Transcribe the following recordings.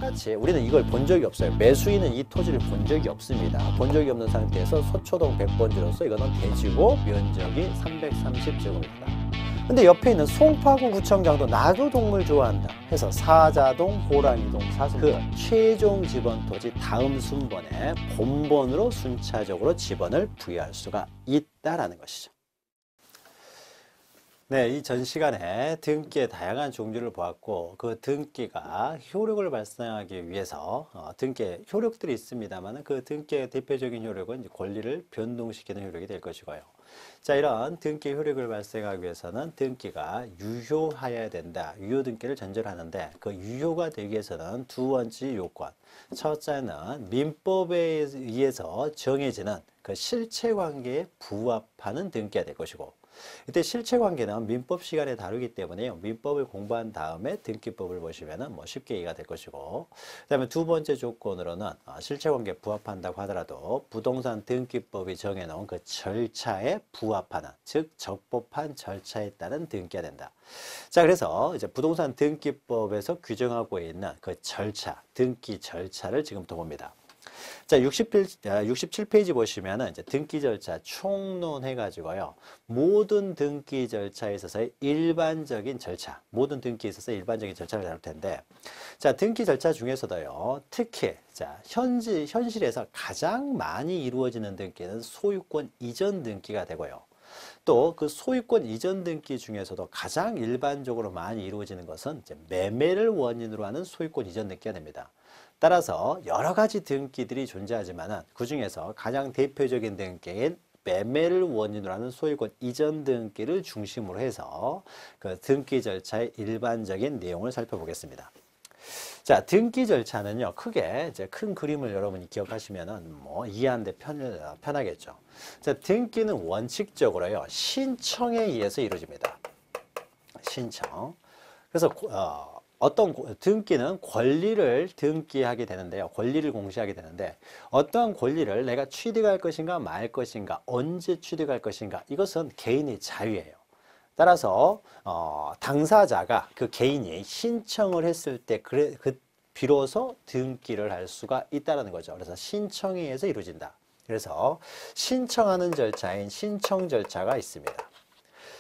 똑같이 우리는 이걸 본 적이 없어요. 매수인은 이 토지를 본 적이 없습니다. 본 적이 없는 상태에서 서초동 100번지로서 이거는 대지고 면적이 330제곱입니다. 근데 옆에 있는 송파구 구청장도 나도 동물 좋아한다 해서 사자동, 호랑이동, 사슴동 그 최종 지번 토지 다음 순번에 본번으로 순차적으로 지번을 부여할 수가 있다라는 것이죠. 네, 이 전 시간에 등기의 다양한 종류를 보았고 그 등기가 효력을 발생하기 위해서 등기의 효력들이 있습니다만 그 등기의 대표적인 효력은 권리를 변동시키는 효력이 될 것이고요. 자, 이런 등기 효력을 발생하기 위해서는 등기가 유효하여야 된다. 유효 등기를 전제로 하는데 그 유효가 되기 위해서는 두 번째 요건. 첫째는 민법에 의해서 정해지는 그 실체관계에 부합하는 등기가 될 것이고 이때 실체관계는 민법 시간에 다루기 때문에요. 민법을 공부한 다음에 등기법을 보시면은 쉽게 이해가 될 것이고 그 다음에 두 번째 조건으로는 실체관계에 부합한다고 하더라도 부동산 등기법이 정해놓은 그 절차에 부합하는 즉 적법한 절차에 따른 등기가 된다. 자, 그래서 이제 부동산 등기법에서 규정하고 있는 그 절차, 등기 절차를 지금부터 봅니다. 자, 67페이지 보시면은 이제 등기 절차 총론 해가지고요. 모든 등기 절차에 있어서의 일반적인 절차, 모든 등기에 있어서 일반적인 절차를 다룰 텐데, 자, 등기 절차 중에서도요, 특히, 자, 현실에서 가장 많이 이루어지는 등기는 소유권 이전 등기가 되고요. 또 그 소유권 이전 등기 중에서도 가장 일반적으로 많이 이루어지는 것은 이제 매매를 원인으로 하는 소유권 이전 등기가 됩니다. 따라서 여러 가지 등기들이 존재하지만 그 중에서 가장 대표적인 등기인 매매를 원인으로 하는 소유권 이전 등기를 중심으로 해서 그 등기 절차의 일반적인 내용을 살펴보겠습니다. 자, 등기 절차는요, 크게 이제 큰 그림을 여러분이 기억하시면은 이해하는데 편하겠죠. 자, 등기는 원칙적으로요, 신청에 의해서 이루어집니다. 신청. 그래서 어떤 등기는 권리를 등기하게 되는데요. 권리를 공시하게 되는데 어떠한 권리를 내가 취득할 것인가 말 것인가 언제 취득할 것인가 이것은 개인의 자유예요. 따라서 당사자가 그 개인이 신청을 했을 때 비로소 등기를 할 수가 있다는 거죠. 그래서 신청에 의해서 이루어진다. 그래서 신청하는 절차인 신청 절차가 있습니다.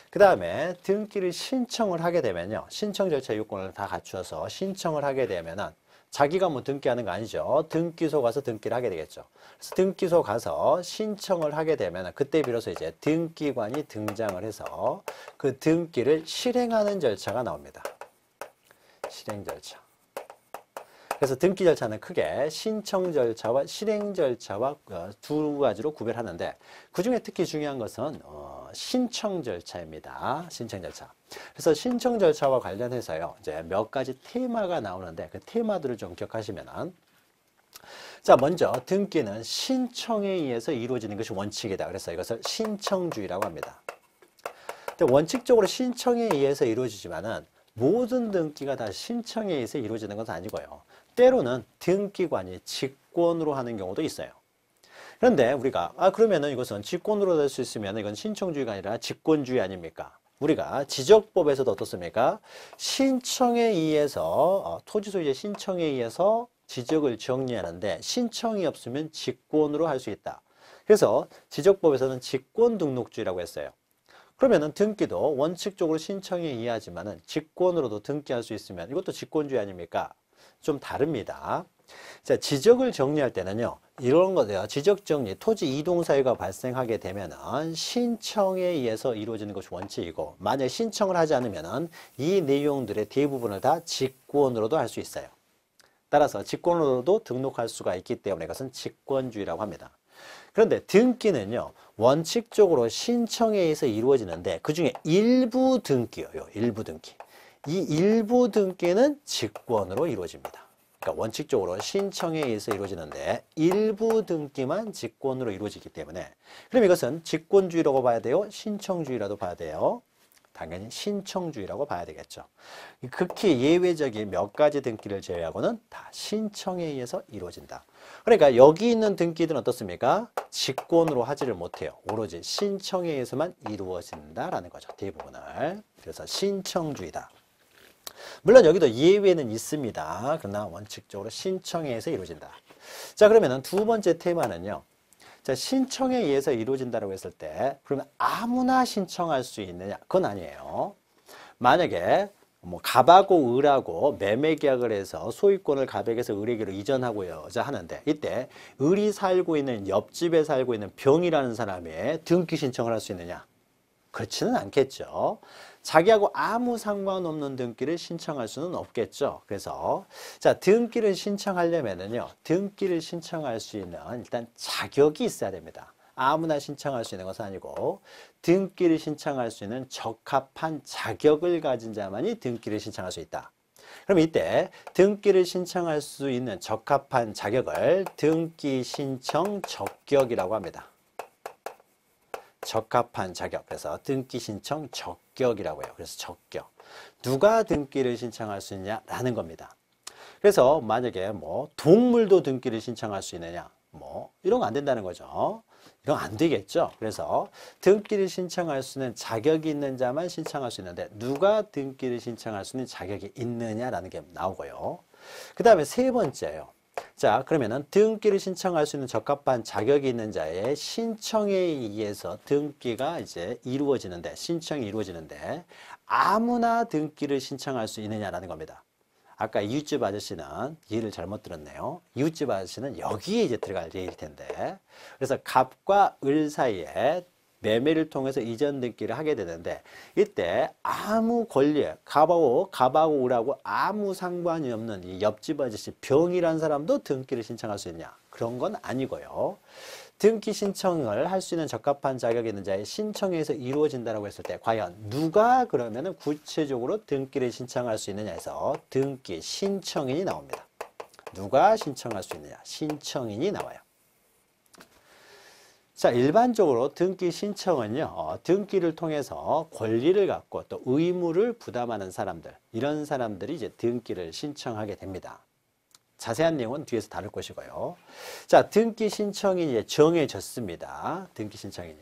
그 다음에 등기를 신청을 하게 되면요. 신청 절차 요건을 다 갖추어서 신청을 하게 되면은 자기가 등기하는 거 아니죠. 등기소 가서 등기를 하게 되겠죠. 그래서 등기소 가서 신청을 하게 되면 그때 비로소 이제 등기관이 등장을 해서 그 등기를 실행하는 절차가 나옵니다. 실행 절차. 그래서 등기 절차는 크게 신청 절차와 실행 절차와 두 가지로 구별하는데 그중에 특히 중요한 것은 신청 절차입니다. 신청 절차. 그래서 신청 절차와 관련해서요. 이제 몇 가지 테마가 나오는데 그 테마들을 좀 기억하시면은 자, 먼저 등기는 신청에 의해서 이루어지는 것이 원칙이다. 그래서 이것을 신청주의라고 합니다. 근데 원칙적으로 신청에 의해서 이루어지지만은 모든 등기가 다 신청에 의해서 이루어지는 것은 아니고요. 때로는 등기관이 직권으로 하는 경우도 있어요. 그런데 우리가 그러면은 이것은 직권으로 될 수 있으면 이건 신청주의가 아니라 직권주의 아닙니까? 우리가 지적법에서도 어떻습니까? 신청에 의해서 토지 소유의 신청에 의해서 지적을 정리하는데 신청이 없으면 직권으로 할 수 있다. 그래서 지적법에서는 직권 등록주의라고 했어요. 그러면은 등기도 원칙적으로 신청에 의하지만은 직권으로도 등기할 수 있으면 이것도 직권주의 아닙니까? 좀 다릅니다. 자, 지적을 정리할 때는요, 이런 거예요. 지적 정리, 토지 이동 사유가 발생하게 되면은 신청에 의해서 이루어지는 것이 원칙이고, 만약 신청을 하지 않으면은 이 내용들의 대부분을 다 직권으로도 할 수 있어요. 따라서 직권으로도 등록할 수가 있기 때문에 이것은 직권주의라고 합니다. 그런데 등기는요, 원칙적으로 신청에 의해서 이루어지는데 그 중에 일부 등기예요. 일부 등기. 이 일부 등기는 직권으로 이루어집니다. 그러니까 원칙적으로 신청에 의해서 이루어지는데 일부 등기만 직권으로 이루어지기 때문에 그럼 이것은 직권주의라고 봐야 돼요? 신청주의라도 봐야 돼요? 당연히 신청주의라고 봐야 되겠죠. 극히 예외적인 몇 가지 등기를 제외하고는 다 신청에 의해서 이루어진다. 그러니까 여기 있는 등기들은 어떻습니까? 직권으로 하지를 못해요. 오로지 신청에 의해서만 이루어진다라는 거죠. 대부분을. 그래서 신청주의다. 물론 여기도 예외는 있습니다. 그러나 원칙적으로 신청에 의해서 이루어진다. 자, 그러면은 두 번째 테마는요. 자, 신청에 의해서 이루어진다고 했을 때 그러면 아무나 신청할 수 있느냐? 그건 아니에요. 만약에 뭐 갑하고 을하고 매매 계약을 해서 소유권을 갑에게서 을에게로 이전하고자 하는데 이때 을이 살고 있는 옆집에 살고 있는 병이라는 사람의 등기 신청을 할 수 있느냐? 그렇지는 않겠죠. 자기하고 아무 상관없는 등기를 신청할 수는 없겠죠. 그래서 자, 등기를 신청하려면은요. 등기를 신청할 수 있는 일단 자격이 있어야 됩니다. 아무나 신청할 수 있는 것은 아니고 등기를 신청할 수 있는 적합한 자격을 가진 자만이 등기를 신청할 수 있다. 그럼 이때 등기를 신청할 수 있는 적합한 자격을 등기 신청 적격이라고 합니다. 적합한 자격. 그래서 등기 신청 적격이라고 해요. 그래서 적격. 누가 등기를 신청할 수 있냐라는 겁니다. 그래서 만약에 뭐 동물도 등기를 신청할 수 있느냐? 뭐 이런 거 안 된다는 거죠. 이런 거 안 되겠죠. 그래서 등기를 신청할 수 있는 자격이 있는 자만 신청할 수 있는데 누가 등기를 신청할 수 있는 자격이 있느냐라는 게 나오고요. 그 다음에 세 번째예요. 자, 그러면은 등기를 신청할 수 있는 적합한 자격이 있는 자의 신청에 의해서 등기가 이제 이루어지는데, 신청이 이루어지는데 아무나 등기를 신청할 수 있느냐라는 겁니다. 아까 이웃집 아저씨는 이해를 잘못 들었네요. 이웃집 아저씨는 여기에 이제 들어갈 예일 텐데. 그래서 갑과 을 사이에 매매를 통해서 이전 등기를 하게 되는데 이때 아무 권리에 갑하고 을하고 아무 상관이 없는 이 옆집 아저씨 병이라는 사람도 등기를 신청할 수 있냐? 그런 건 아니고요. 등기 신청을 할 수 있는 적합한 자격이 있는 자의 신청에서 이루어진다고 했을 때 과연 누가 그러면은 구체적으로 등기를 신청할 수 있느냐 해서 등기 신청인이 나옵니다. 누가 신청할 수 있느냐? 신청인이 나와요. 자, 일반적으로 등기 신청은요, 등기를 통해서 권리를 갖고 또 의무를 부담하는 사람들, 이런 사람들이 이제 등기를 신청하게 됩니다. 자세한 내용은 뒤에서 다룰 것이고요. 자, 등기 신청인이 이제 정해졌습니다. 등기 신청인이.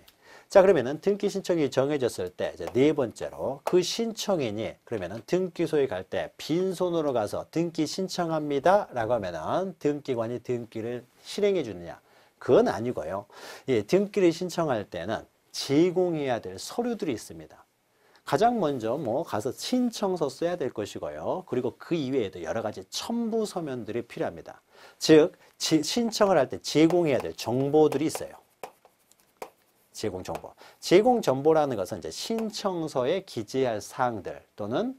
자, 그러면은 등기 신청이 정해졌을 때 이제 네 번째로 그 신청인이 그러면은 등기소에 갈 때 빈손으로 가서 등기 신청합니다 라고 하면은 등기관이 등기를 실행해 주느냐? 그건 아니고요. 예, 등기를 신청할 때는 제공해야 될 서류들이 있습니다. 가장 먼저 뭐 가서 신청서 써야 될 것이고요. 그리고 그 이외에도 여러 가지 첨부 서면들이 필요합니다. 즉 신청을 할 때 제공해야 될 정보들이 있어요. 제공 정보. 제공 정보라는 것은 이제 신청서에 기재할 사항들 또는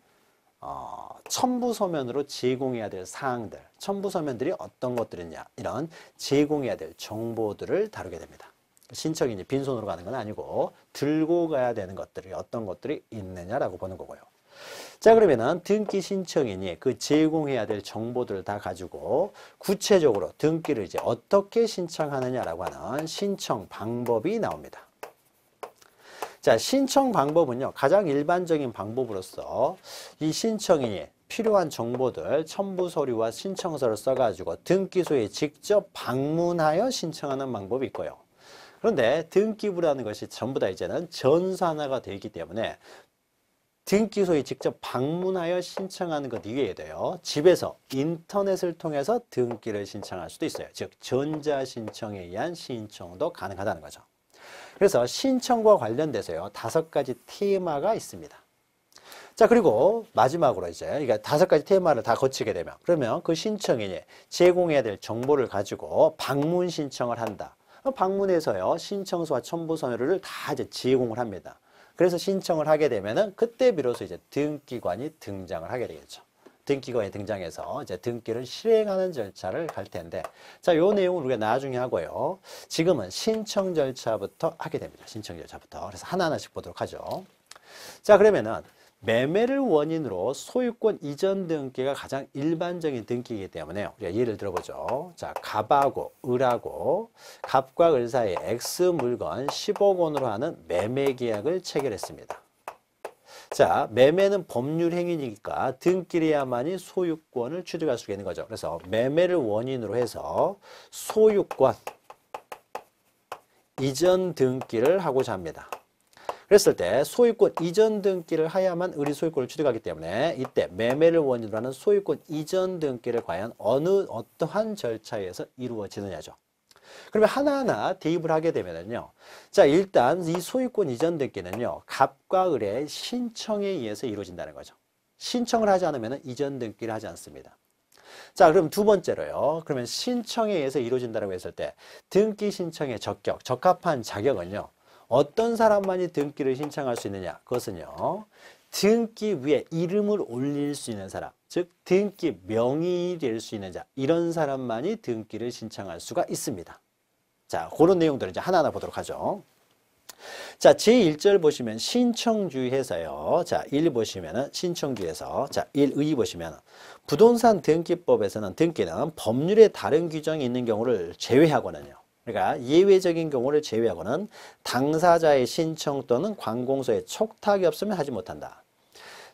첨부 서면으로 제공해야 될 사항들, 첨부 서면들이 어떤 것들이냐, 이런 제공해야 될 정보들을 다루게 됩니다. 신청인이 빈손으로 가는 건 아니고 들고 가야 되는 것들이 어떤 것들이 있느냐라고 보는 거고요. 자, 그러면은 등기 신청인이 그 제공해야 될 정보들을 다 가지고 구체적으로 등기를 이제 어떻게 신청하느냐라고 하는 신청 방법이 나옵니다. 자, 신청 방법은요, 가장 일반적인 방법으로서 이 신청인이 필요한 정보들, 첨부 서류와 신청서를 써가지고 등기소에 직접 방문하여 신청하는 방법이 있고요. 그런데 등기부라는 것이 전부 다 이제는 전산화가 되기 때문에 등기소에 직접 방문하여 신청하는 것 이외에도요, 집에서 인터넷을 통해서 등기를 신청할 수도 있어요. 즉, 전자신청에 의한 신청도 가능하다는 거죠. 그래서 신청과 관련돼서요, 5가지 테마가 있습니다. 자, 그리고 마지막으로 이제 그러니까 5가지 테마를 다 거치게 되면 그러면 그 신청인이 제공해야 될 정보를 가지고 방문 신청을 한다. 방문해서요, 신청서와 첨부 서류를 다 이제 제공을 합니다. 그래서 신청을 하게 되면은 그때 비로소 이제 등기관이 등장을 하게 되겠죠. 등기관이 등장해서 이제 등기를 실행하는 절차를 갈 텐데, 자, 요 내용은 우리가 나중에 하고요. 지금은 신청 절차부터 하게 됩니다. 신청 절차부터. 그래서 하나하나씩 보도록 하죠. 자, 그러면은 매매를 원인으로 소유권 이전 등기가 가장 일반적인 등기이기 때문에 우리가 예를 들어보죠. 자, 갑하고 을하고 갑과 을 사이에 X 물건 10억 원으로 하는 매매 계약을 체결했습니다. 자, 매매는 법률 행위니까 등기를 해야만이 소유권을 취득할 수 있는 거죠. 그래서 매매를 원인으로 해서 소유권 이전 등기를 하고자 합니다. 그랬을 때 소유권 이전 등기를 하야만 의리 소유권을 취득하기 때문에 이때 매매를 원인으로 하는 소유권 이전 등기를 과연 어떠한 절차에 의해서 이루어지느냐죠. 그러면 하나하나 대입을 하게 되면은요. 자, 일단 이 소유권 이전 등기는요. 갑과 을의 신청에 의해서 이루어진다는 거죠. 신청을 하지 않으면 이전 등기를 하지 않습니다. 자, 그럼 두 번째로요. 그러면 신청에 의해서 이루어진다고 했을 때 등기 신청의 적격, 적합한 자격은요. 어떤 사람만이 등기를 신청할 수 있느냐? 그것은요. 등기 위에 이름을 올릴 수 있는 사람, 즉 등기 명의이 될 수 있는 자, 이런 사람만이 등기를 신청할 수가 있습니다. 자, 그런 내용들을 이제 하나하나 보도록 하죠. 자, 제1절 보시면 신청주의에서요. 자, 1 보시면은 신청주의에서 자, 1, 의 보시면 부동산 등기법에서는 등기는 법률에 다른 규정이 있는 경우를 제외하고는요. 그러니까 예외적인 경우를 제외하고는 당사자의 신청 또는 관공서의 촉탁이 없으면 하지 못한다.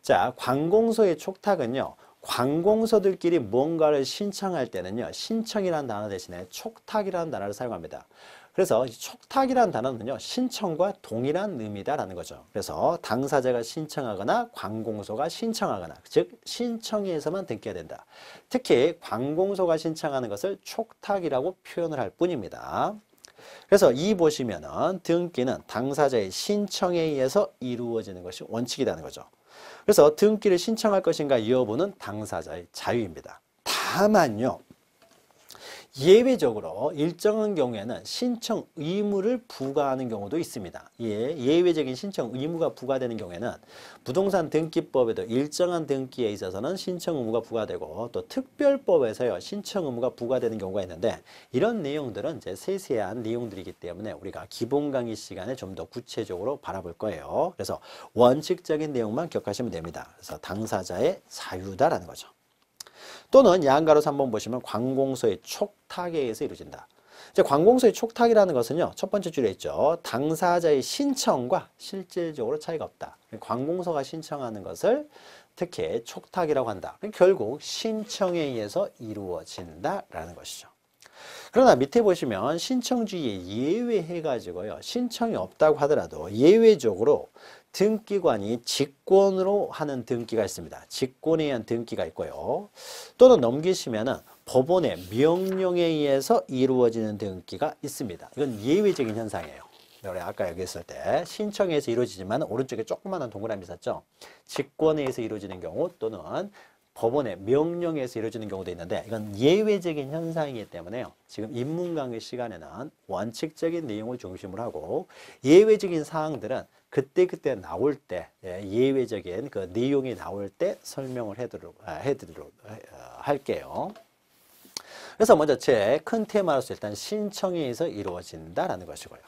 자, 관공서의 촉탁은요. 관공서들끼리 뭔가를 신청할 때는요. 신청이라는 단어 대신에 촉탁이라는 단어를 사용합니다. 그래서 촉탁이라는 단어는요. 신청과 동일한 의미다라는 거죠. 그래서 당사자가 신청하거나 관공서가 신청하거나 즉 신청에 의해서만 등기가 된다. 특히 관공서가 신청하는 것을 촉탁이라고 표현을 할 뿐입니다. 그래서 이 보시면은 등기는 당사자의 신청에 의해서 이루어지는 것이 원칙이라는 거죠. 그래서 등기를 신청할 것인가 여부는 당사자의 자유입니다. 다만요. 예외적으로 일정한 경우에는 신청 의무를 부과하는 경우도 있습니다. 예외적인 신청 의무가 부과되는 경우에는 부동산 등기법에도 일정한 등기에 있어서는 신청 의무가 부과되고 또 특별법에서요 신청 의무가 부과되는 경우가 있는데 이런 내용들은 이제 세세한 내용들이기 때문에 우리가 기본 강의 시간에 좀 더 구체적으로 바라볼 거예요. 그래서 원칙적인 내용만 기억하시면 됩니다. 그래서 당사자의 자유다라는 거죠. 또는 양가로 3번 보시면 관공서의 촉탁에 의해서 이루어진다. 이제 관공서의 촉탁이라는 것은요. 첫 번째 줄에 있죠. 당사자의 신청과 실질적으로 차이가 없다. 관공서가 신청하는 것을 특히 촉탁이라고 한다. 결국 신청에 의해서 이루어진다라는 것이죠. 그러나 밑에 보시면 신청주의에 예외해가지고요. 신청이 없다고 하더라도 예외적으로 등기관이 직권으로 하는 등기가 있습니다. 직권에 의한 등기가 있고요. 또는 넘기시면은 법원의 명령에 의해서 이루어지는 등기가 있습니다. 이건 예외적인 현상이에요. 우리 아까 여기 했을 때 신청에서 이루어지지만 오른쪽에 조그마한 동그라미 있었죠. 직권에 의해서 이루어지는 경우 또는 법원의 명령에서 이루어지는 경우도 있는데 이건 예외적인 현상이기 때문에요. 지금 인문 강의 시간에는 원칙적인 내용을 중심으로 하고 예외적인 사항들은 그때 나올 때 예외적인 그 내용이 나올 때 설명을 해드리도록 할게요. 그래서 먼저 제 큰 테마로서 일단 신청에 의해서 이루어진다라는 것이고요.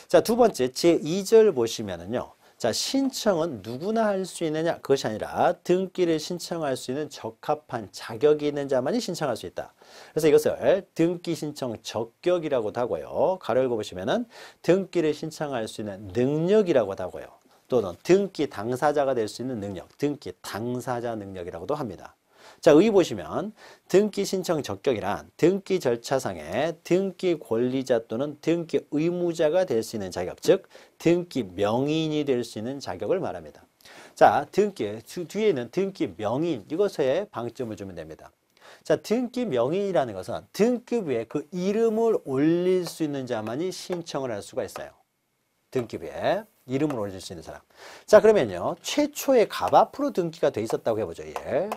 자, 두 번째 제2절 보시면은요. 자, 신청은 누구나 할 수 있느냐? 그것이 아니라 등기를 신청할 수 있는 적합한 자격이 있는 자만이 신청할 수 있다. 그래서 이것을 등기 신청 적격이라고도 하고요. 가로 열고 보시면은 등기를 신청할 수 있는 능력이라고도 하고요. 또는 등기 당사자가 될 수 있는 능력, 등기 당사자 능력이라고도 합니다. 자, 의 보시면 등기 신청 적격이란 등기 절차상에 등기 권리자 또는 등기 의무자가 될 수 있는 자격, 즉 등기 명의인이 될 수 있는 자격을 말합니다. 자, 등기 뒤에는 등기 명의인 이것에 방점을 주면 됩니다. 자, 등기 명의인이라는 것은 등기부에 그 이름을 올릴 수 있는 자만이 신청을 할 수가 있어요. 등기부에 이름을 올릴 수 있는 사람. 자, 그러면요. 최초에 갑 앞으로 등기가 돼 있었다고 해보죠. 예.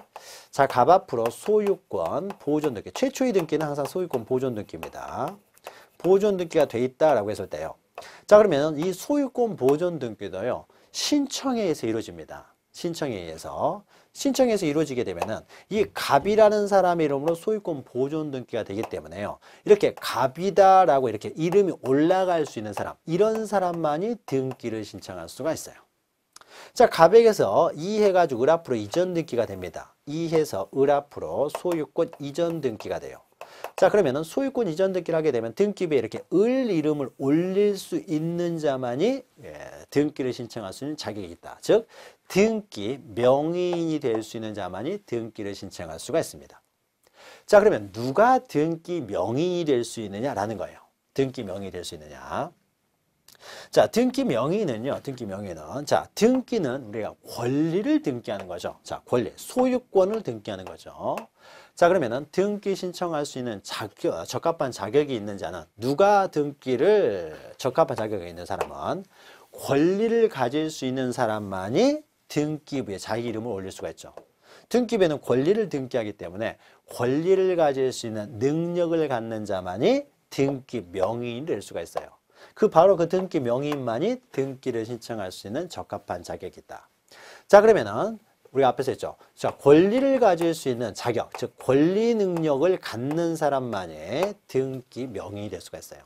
자, 갑 앞으로 소유권 보존 등기. 최초의 등기는 항상 소유권 보존 등기입니다. 보존 등기가 돼 있다라고 했을 때요. 자, 그러면 이 소유권 보존 등기도요. 신청에 의해서 이루어집니다. 신청에 의해서 이루어지게 되면은 이 갑이라는 사람의 이름으로 소유권 보존 등기가 되기 때문에요. 이렇게 갑이다라고 이렇게 이름이 올라갈 수 있는 사람, 이런 사람만이 등기를 신청할 수가 있어요. 자, 갑에게서 이해가지고 을 앞으로 이전 등기가 됩니다. 이해서 을 앞으로 소유권 이전 등기가 돼요. 자, 그러면은 소유권 이전 등기를 하게 되면 등기부에 이렇게 을 이름을 올릴 수 있는 자만이 등기를 신청할 수 있는 자격이 있다. 즉 등기 명의인이 될 수 있는 자만이 등기를 신청할 수가 있습니다. 자, 그러면 누가 등기 명의인이 될 수 있느냐라는 거예요. 등기 명의인이 될 수 있느냐. 자, 등기 명의는요. 등기 명의는 자, 등기는 우리가 권리를 등기하는 거죠. 자, 권리, 소유권을 등기하는 거죠. 자, 그러면은 등기 신청할 수 있는 적합한 자격이 있는 자는 누가 등기를 적합한 자격이 있는 사람은 권리를 가질 수 있는 사람만이 등기부에 자기 이름을 올릴 수가 있죠. 등기부에는 권리를 등기하기 때문에 권리를 가질 수 있는 능력을 갖는 자만이 등기 명의인이 될 수가 있어요. 바로 그 등기 명의인만이 등기를 신청할 수 있는 적합한 자격이 있다. 자, 그러면은 우리가 앞에서 했죠. 자, 권리를 가질 수 있는 자격, 즉 권리 능력을 갖는 사람만이 등기 명의인이 될 수가 있어요.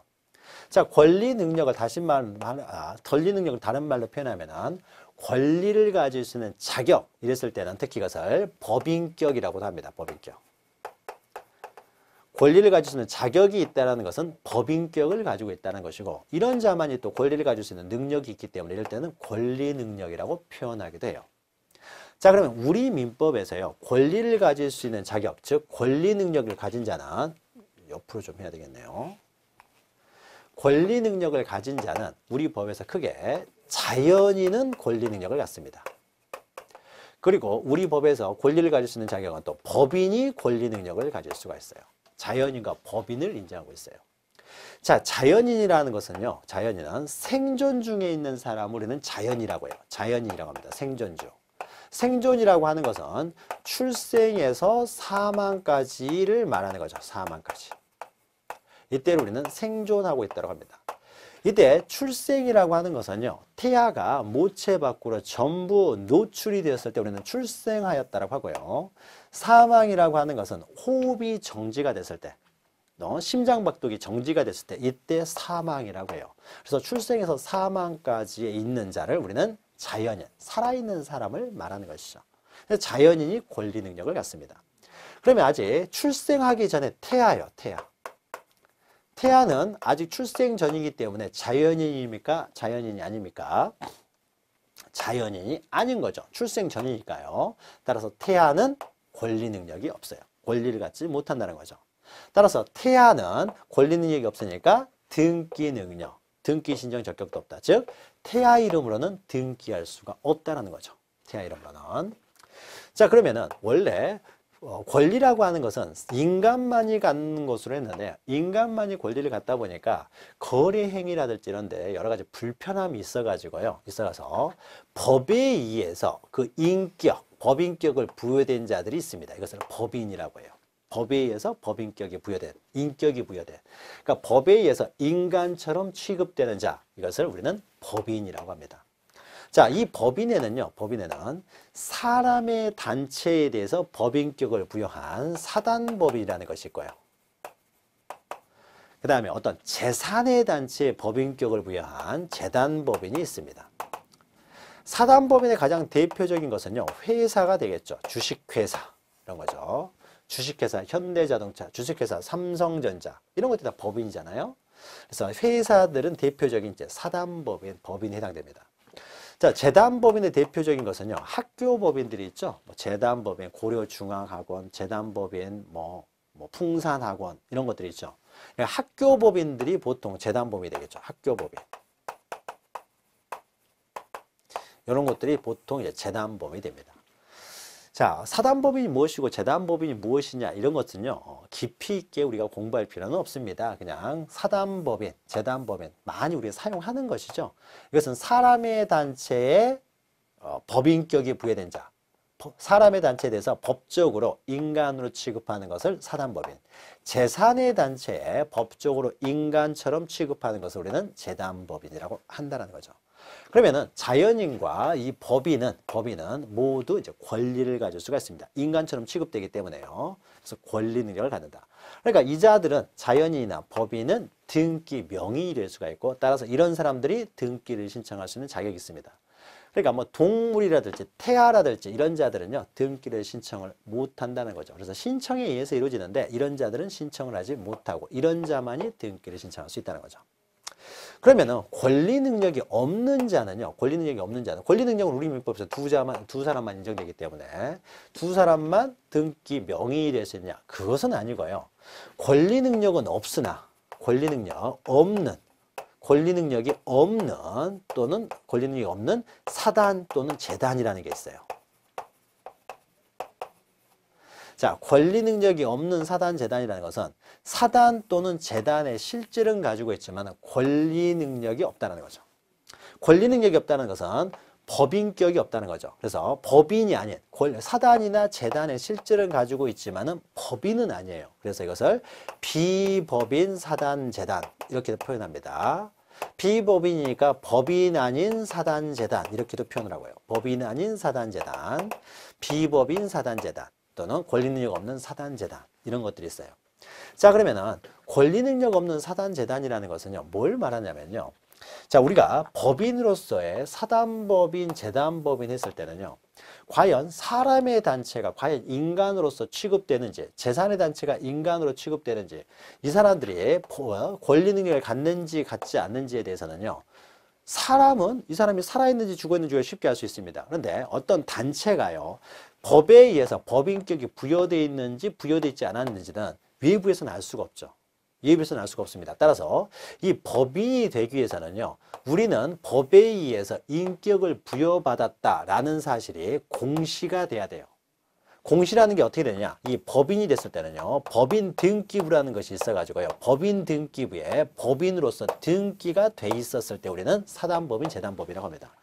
자, 권리 능력을 권리 능력을 다른 말로 표현하면은 권리를 가질 수 있는 자격 이랬을 때는 특히 이것을 법인격이라고도 합니다. 법인격. 권리를 가질 수 있는 자격이 있다는 것은 법인격을 가지고 있다는 것이고 이런 자만이 또 권리를 가질 수 있는 능력이 있기 때문에 이럴 때는 권리 능력이라고 표현하기도 해요. 자, 그러면 우리 민법에서요. 권리를 가질 수 있는 자격, 즉 권리 능력을 가진 자는 옆으로 좀 해야 되겠네요. 권리 능력을 가진 자는 우리 법에서 크게 자연인은 권리 능력을 갖습니다. 그리고 우리 법에서 권리를 가질 수 있는 자격은 또 법인이 권리 능력을 가질 수가 있어요. 자연인과 법인을 인정하고 있어요. 자, 자연인이라는 것은요. 자연인은 생존 중에 있는 사람을 우리는 자연이라고 해요. 자연인이라고 합니다. 생존 중. 생존이라고 하는 것은 출생에서 사망까지를 말하는 거죠. 사망까지. 이때를 우리는 생존하고 있다고 합니다. 이때 출생이라고 하는 것은요. 태아가 모체 밖으로 전부 노출이 되었을 때 우리는 출생하였다고 하고요. 사망이라고 하는 것은 호흡이 정지가 됐을 때, 심장박동이 정지가 됐을 때 이때 사망이라고 해요. 그래서 출생에서 사망까지에 있는 자를 우리는 자연인, 살아있는 사람을 말하는 것이죠. 그래서 자연인이 권리 능력을 갖습니다. 그러면 아직 출생하기 전에 태아예요. 태아는 아직 출생 전이기 때문에 자연인입니까? 자연인이 아닙니까? 자연인이 아닌 거죠. 출생 전이니까요. 따라서 태아는 권리 능력이 없어요. 권리를 갖지 못한다는 거죠. 따라서 태아는 권리 능력이 없으니까 등기 능력, 등기 신청 적격도 없다. 즉 태아 이름으로는 등기할 수가 없다는 거죠. 태아 이름으로는. 자, 그러면은 원래 권리라고 하는 것은 인간만이 갖는 것으로 했는데 인간만이 권리를 갖다 보니까 거래 행위라든지 이런데 여러 가지 불편함이 있어서 법에 의해서 그 법인격을 부여된 자들이 있습니다. 이것을 법인이라고 해요. 법에 의해서 법인격이 부여된, 인격이 부여된. 그러니까 법에 의해서 인간처럼 취급되는 자, 이것을 우리는 법인이라고 합니다. 자, 이 법인에는 사람의 단체에 대해서 법인격을 부여한 사단법인이라는 것이 있고요. 그 다음에 어떤 재산의 단체에 법인격을 부여한 재단법인이 있습니다. 사단법인의 가장 대표적인 것은요, 회사가 되겠죠. 주식회사, 이런 거죠. 주식회사, 현대자동차, 주식회사, 삼성전자, 이런 것들이 다 법인이잖아요. 그래서 회사들은 대표적인 이제 법인에 해당됩니다. 자, 재단법인의 대표적인 것은요, 학교법인들이 있죠. 재단법인, 고려중앙학원, 재단법인, 풍산학원, 이런 것들이 있죠. 그러니까 학교법인들이 보통 재단법인이 되겠죠. 학교법인. 이런 것들이 보통 이제 재단법인이 됩니다. 자, 사단법인이 무엇이고 재단법인이 무엇이냐 이런 것은요 깊이 있게 우리가 공부할 필요는 없습니다. 그냥 사단법인, 재단법인 많이 우리가 사용하는 것이죠. 이것은 사람의 단체에 법인격이 부여된 자, 사람의 단체에 대해서 법적으로 인간으로 취급하는 것을 사단법인, 재산의 단체에 법적으로 인간처럼 취급하는 것을 우리는 재단법인이라고 한다는 거죠. 그러면은 자연인과 이 법인은 모두 이제 권리를 가질 수가 있습니다. 인간처럼 취급되기 때문에요. 그래서 권리 능력을 갖는다. 그러니까 이 자들은 자연인이나 법인은 등기 명의이 될 수가 있고 따라서 이런 사람들이 등기를 신청할 수 있는 자격이 있습니다. 그러니까 동물이라든지 태아라든지 이런 자들은요 등기를 신청을 못 한다는 거죠. 그래서 신청에 의해서 이루어지는데 이런 자들은 신청을 하지 못하고 이런 자만이 등기를 신청할 수 있다는 거죠. 그러면은 권리 능력이 없는 자는 권리 능력은 우리 민법에서 두 사람만 인정되기 때문에 두 사람만 등기 명의이 될 수 있느냐? 그것은 아니고요. 권리 능력은 없으나 권리 능력 없는 권리 능력이 없는 또는 권리 능력이 없는 사단 또는 재단이라는 게 있어요. 자, 권리 능력이 없는 사단, 재단이라는 것은 사단 또는 재단의 실질은 가지고 있지만 권리 능력이 없다는 거죠. 권리 능력이 없다는 것은 법인격이 없다는 거죠. 그래서 법인이 아닌 사단이나 재단의 실질은 가지고 있지만은 법인은 아니에요. 그래서 이것을 비법인 사단, 재단 이렇게 표현합니다. 비법인이니까 법인 아닌 사단, 재단 이렇게도 표현을 하고요. 법인 아닌 사단, 재단, 비법인 사단, 재단 또는 권리 능력 없는 사단, 재단 이런 것들이 있어요. 자, 그러면은 권리 능력 없는 사단, 재단이라는 것은요, 뭘 말하냐면요. 자, 우리가 법인으로서의 사단법인, 재단법인 했을 때는요, 과연 사람의 단체가 과연 인간으로서 취급되는지, 재산의 단체가 인간으로 취급되는지, 이 사람들이 권리 능력을 갖는지 갖지 않는지에 대해서는요, 사람은 이 사람이 살아있는지 죽어있는지를 쉽게 알 수 있습니다. 그런데 어떤 단체가요, 법에 의해서 법인격이 부여되어 있는지 부여되어 있지 않았는지는 외부에서는 알 수가 없죠. 외부에서는 알 수가 없습니다. 따라서 이 법인이 되기 위해서는요, 우리는 법에 의해서 인격을 부여받았다라는 사실이 공시가 돼야 돼요. 공시라는 게 어떻게 되느냐? 이 법인이 됐을 때는요, 법인 등기부라는 것이 있어가지고요, 법인 등기부에 법인으로서 등기가 돼 있었을 때 우리는 사단법인, 재단법이라고 합니다.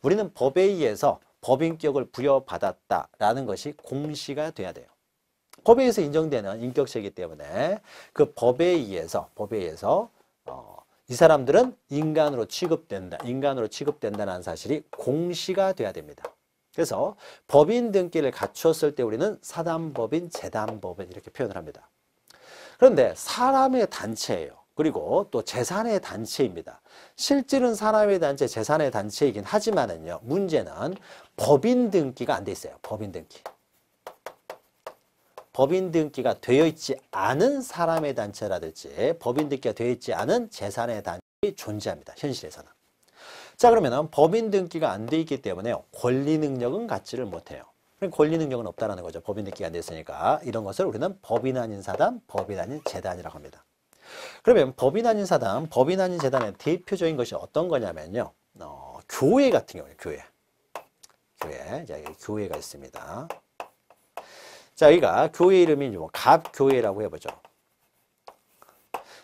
우리는 법에 의해서 법인격을 부여받았다라는 것이 공시가 돼야 돼요. 법에 의해서 인정되는 인격체이기 때문에 그 법에 의해서 이 사람들은 인간으로 취급된다는 사실이 공시가 돼야 됩니다. 그래서 법인 등기를 갖추었을 때 우리는 사단법인, 재단법인 이렇게 표현을 합니다. 그런데 사람의 단체예요. 그리고 또 재산의 단체입니다. 실질은 사람의 단체, 재산의 단체이긴 하지만은요, 문제는 법인 등기가 안 돼 있어요. 법인 등기. 법인 등기가 되어 있지 않은 사람의 단체라든지 법인 등기가 되어 있지 않은 재산의 단체가 존재합니다. 현실에서는. 자, 그러면 법인 등기가 안 돼 있기 때문에 권리 능력은 갖지를 못해요. 그럼 권리 능력은 없다는 거죠. 법인 등기가 안 됐으니까. 이런 것을 우리는 법인 아닌 사단, 법인 아닌 재단이라고 합니다. 그러면 법인 아닌 사단, 법인 아닌 재단의 대표적인 것이 어떤 거냐면요. 교회 같은 경우에 교회. 자, 교회가 있습니다. 자, 여기가 교회 이름이 뭐 갑교회라고 해보죠.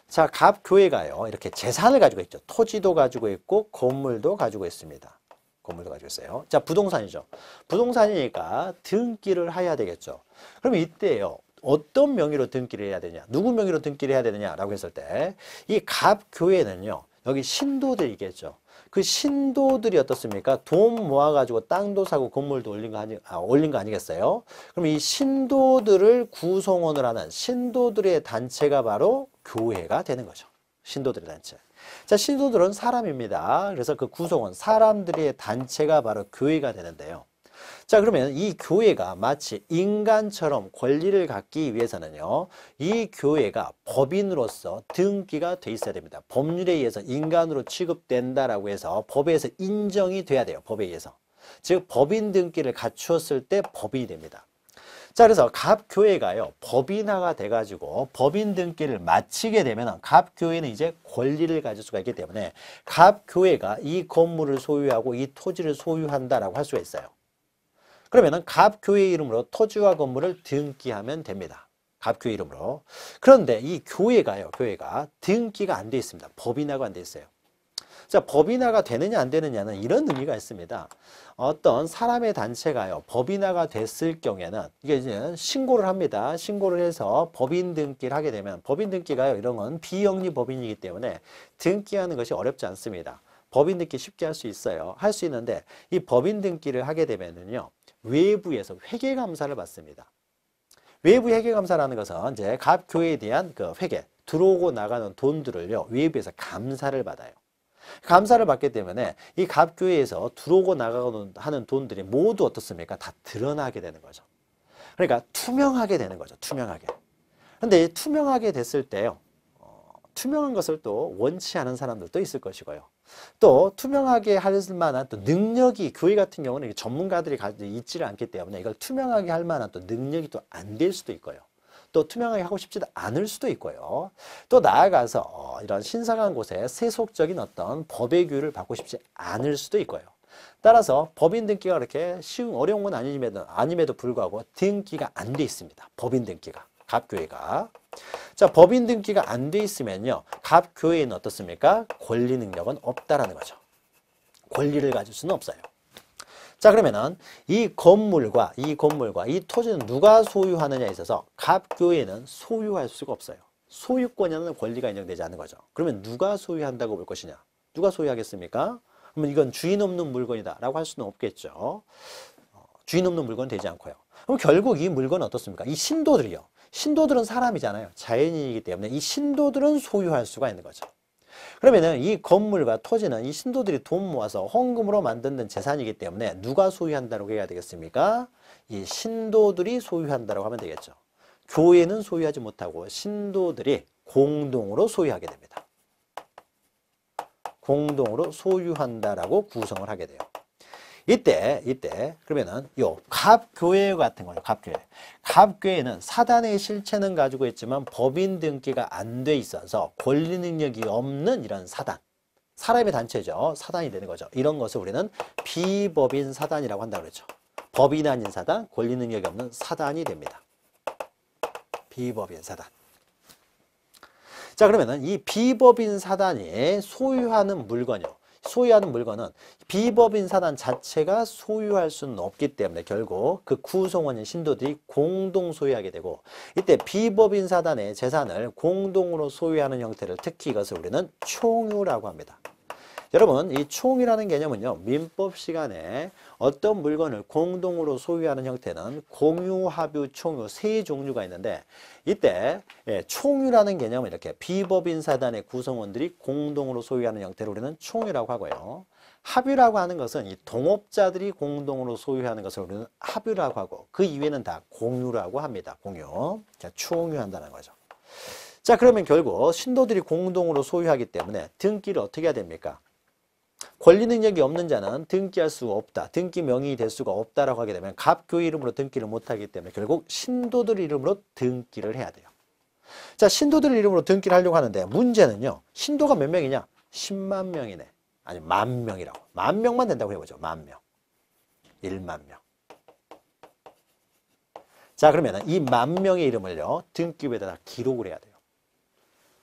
자, 갑교회가요, 이렇게 재산을 가지고 있죠. 토지도 가지고 있고, 건물도 가지고 있습니다. 건물도 가지고 있어요. 자, 부동산이죠. 부동산이니까 등기를 해야 되겠죠. 그럼 이때요, 어떤 명의로 등기를 해야 되냐, 누구 명의로 등기를 해야 되느냐라고 했을 때, 이 갑교회는요, 여기 신도들이겠죠. 그 신도들이 어떻습니까? 돈 모아가지고 땅도 사고 건물도 올린 거 아니겠어요? 그럼 이 신도들을 구성원을 하는 신도들의 단체가 바로 교회가 되는 거죠. 신도들의 단체. 자, 신도들은 사람입니다. 그래서 그 구성원, 사람들의 단체가 바로 교회가 되는데요. 자, 그러면 이 교회가 마치 인간처럼 권리를 갖기 위해서는요, 이 교회가 법인으로서 등기가 돼 있어야 됩니다. 법률에 의해서 인간으로 취급된다라고 해서 법에서 인정이 돼야 돼요. 법에 의해서. 즉, 법인 등기를 갖추었을 때 법인이 됩니다. 자, 그래서 갑교회가요, 법인화가 돼가지고 법인 등기를 마치게 되면 갑교회는 이제 권리를 가질 수가 있기 때문에 갑교회가 이 건물을 소유하고 이 토지를 소유한다라고 할 수가 있어요. 그러면은 갑교회 이름으로 토지와 건물을 등기하면 됩니다. 갑교회 이름으로. 그런데 이 교회가 등기가 안 돼 있습니다. 법인화가 안 돼 있어요. 자, 법인화가 되느냐 안 되느냐는 이런 의미가 있습니다. 어떤 사람의 단체가요, 법인화가 됐을 경우에는 이게 이제 신고를 합니다. 신고를 해서 법인 등기를 하게 되면 법인 등기가요, 이런 건 비영리 법인이기 때문에 등기하는 것이 어렵지 않습니다. 법인 등기 쉽게 할 수 있어요. 할 수 있는데 이 법인 등기를 하게 되면은요, 외부에서 회계감사를 받습니다. 외부 회계감사라는 것은 이제 갑교회에 대한 그 회계, 들어오고 나가는 돈들을요, 외부에서 감사를 받아요. 감사를 받기 때문에 이 갑교회에서 들어오고 나가고 하는 돈들이 모두 어떻습니까? 다 드러나게 되는 거죠. 그러니까 투명하게 되는 거죠. 투명하게. 근데 투명하게 됐을 때요, 투명한 것을 또 원치 않은 사람들도 있을 것이고요. 또 투명하게 할 만한 또 능력이, 교회 같은 경우는 전문가들이 가지고 있지를 않기 때문에 이걸 투명하게 할 만한 또 능력이 또 안 될 수도 있고요. 또 투명하게 하고 싶지도 않을 수도 있고요. 또 나아가서 이런 신성한 곳에 세속적인 어떤 법의 규율을 받고 싶지 않을 수도 있고요. 따라서 법인 등기가 그렇게 쉬운 어려운 건 아님에도 불구하고 등기가 안 돼 있습니다. 법인 등기가. 갑교회가. 자, 법인 등기가 안 돼 있으면요. 갑교회는 어떻습니까? 권리 능력은 없다라는 거죠. 권리를 가질 수는 없어요. 자, 그러면은 이 건물과 이 토지는 누가 소유하느냐에 있어서 갑교회는 소유할 수가 없어요. 소유권이라는 권리가 인정되지 않는 거죠. 그러면 누가 소유한다고 볼 것이냐? 누가 소유하겠습니까? 그러면 이건 주인 없는 물건이다 라고 할 수는 없겠죠. 주인 없는 물건은 되지 않고요. 그럼 결국 이 물건은 어떻습니까? 이 신도들이요. 신도들은 사람이잖아요. 자연인이기 때문에 이 신도들은 소유할 수가 있는 거죠. 그러면은 이 건물과 토지는 이 신도들이 돈 모아서 헌금으로 만든 재산이기 때문에 누가 소유한다고 해야 되겠습니까? 이 신도들이 소유한다고 하면 되겠죠. 교회는 소유하지 못하고 신도들이 공동으로 소유하게 됩니다. 공동으로 소유한다라고 구성을 하게 돼요. 이때 그러면은 요 갑교회 같은 거죠. 갑교회는 사단의 실체는 가지고 있지만 법인 등기가 안 돼 있어서 권리 능력이 없는 이런 사단. 사람의 단체죠. 사단이 되는 거죠. 이런 것을 우리는 비법인 사단이라고 한다고 그랬죠. 법인 아닌 사단, 권리 능력이 없는 사단이 됩니다. 비법인 사단. 자, 그러면은 이 비법인 사단이 소유하는 물건이요. 소유하는 물건은 비법인 사단 자체가 소유할 수는 없기 때문에 결국 그 구성원인 신도들이 공동 소유하게 되고, 이때 비법인 사단의 재산을 공동으로 소유하는 형태를 특히 이것을 우리는 총유라고 합니다. 여러분, 이 총이라는 개념은요, 민법 시간에 어떤 물건을 공동으로 소유하는 형태는 공유, 합유, 총유 세 종류가 있는데, 이때 총유라는 개념은 이렇게 비법인 사단의 구성원들이 공동으로 소유하는 형태를 우리는 총유라고 하고요. 합유라고 하는 것은 이 동업자들이 공동으로 소유하는 것을 우리는 합유라고 하고, 그 이외에는 다 공유라고 합니다. 공유. 자, 총유한다는 거죠. 자, 그러면 결국 신도들이 공동으로 소유하기 때문에 등기를 어떻게 해야 됩니까? 권리 능력이 없는 자는 등기할 수가 없다. 등기 명의이 될 수가 없다라고 하게 되면 갑교회 이름으로 등기를 못하기 때문에 결국 신도들 이름으로 등기를 해야 돼요. 자, 신도들 이름으로 등기를 하려고 하는데 문제는요. 신도가 몇 명이냐? 10만 명이네. 아니, 10,000명이라고. 10,000명만 된다고 해보죠. 10,000명. 10,000명. 자, 그러면 이 10,000명의 이름을요. 등기부에다 기록을 해야 돼요.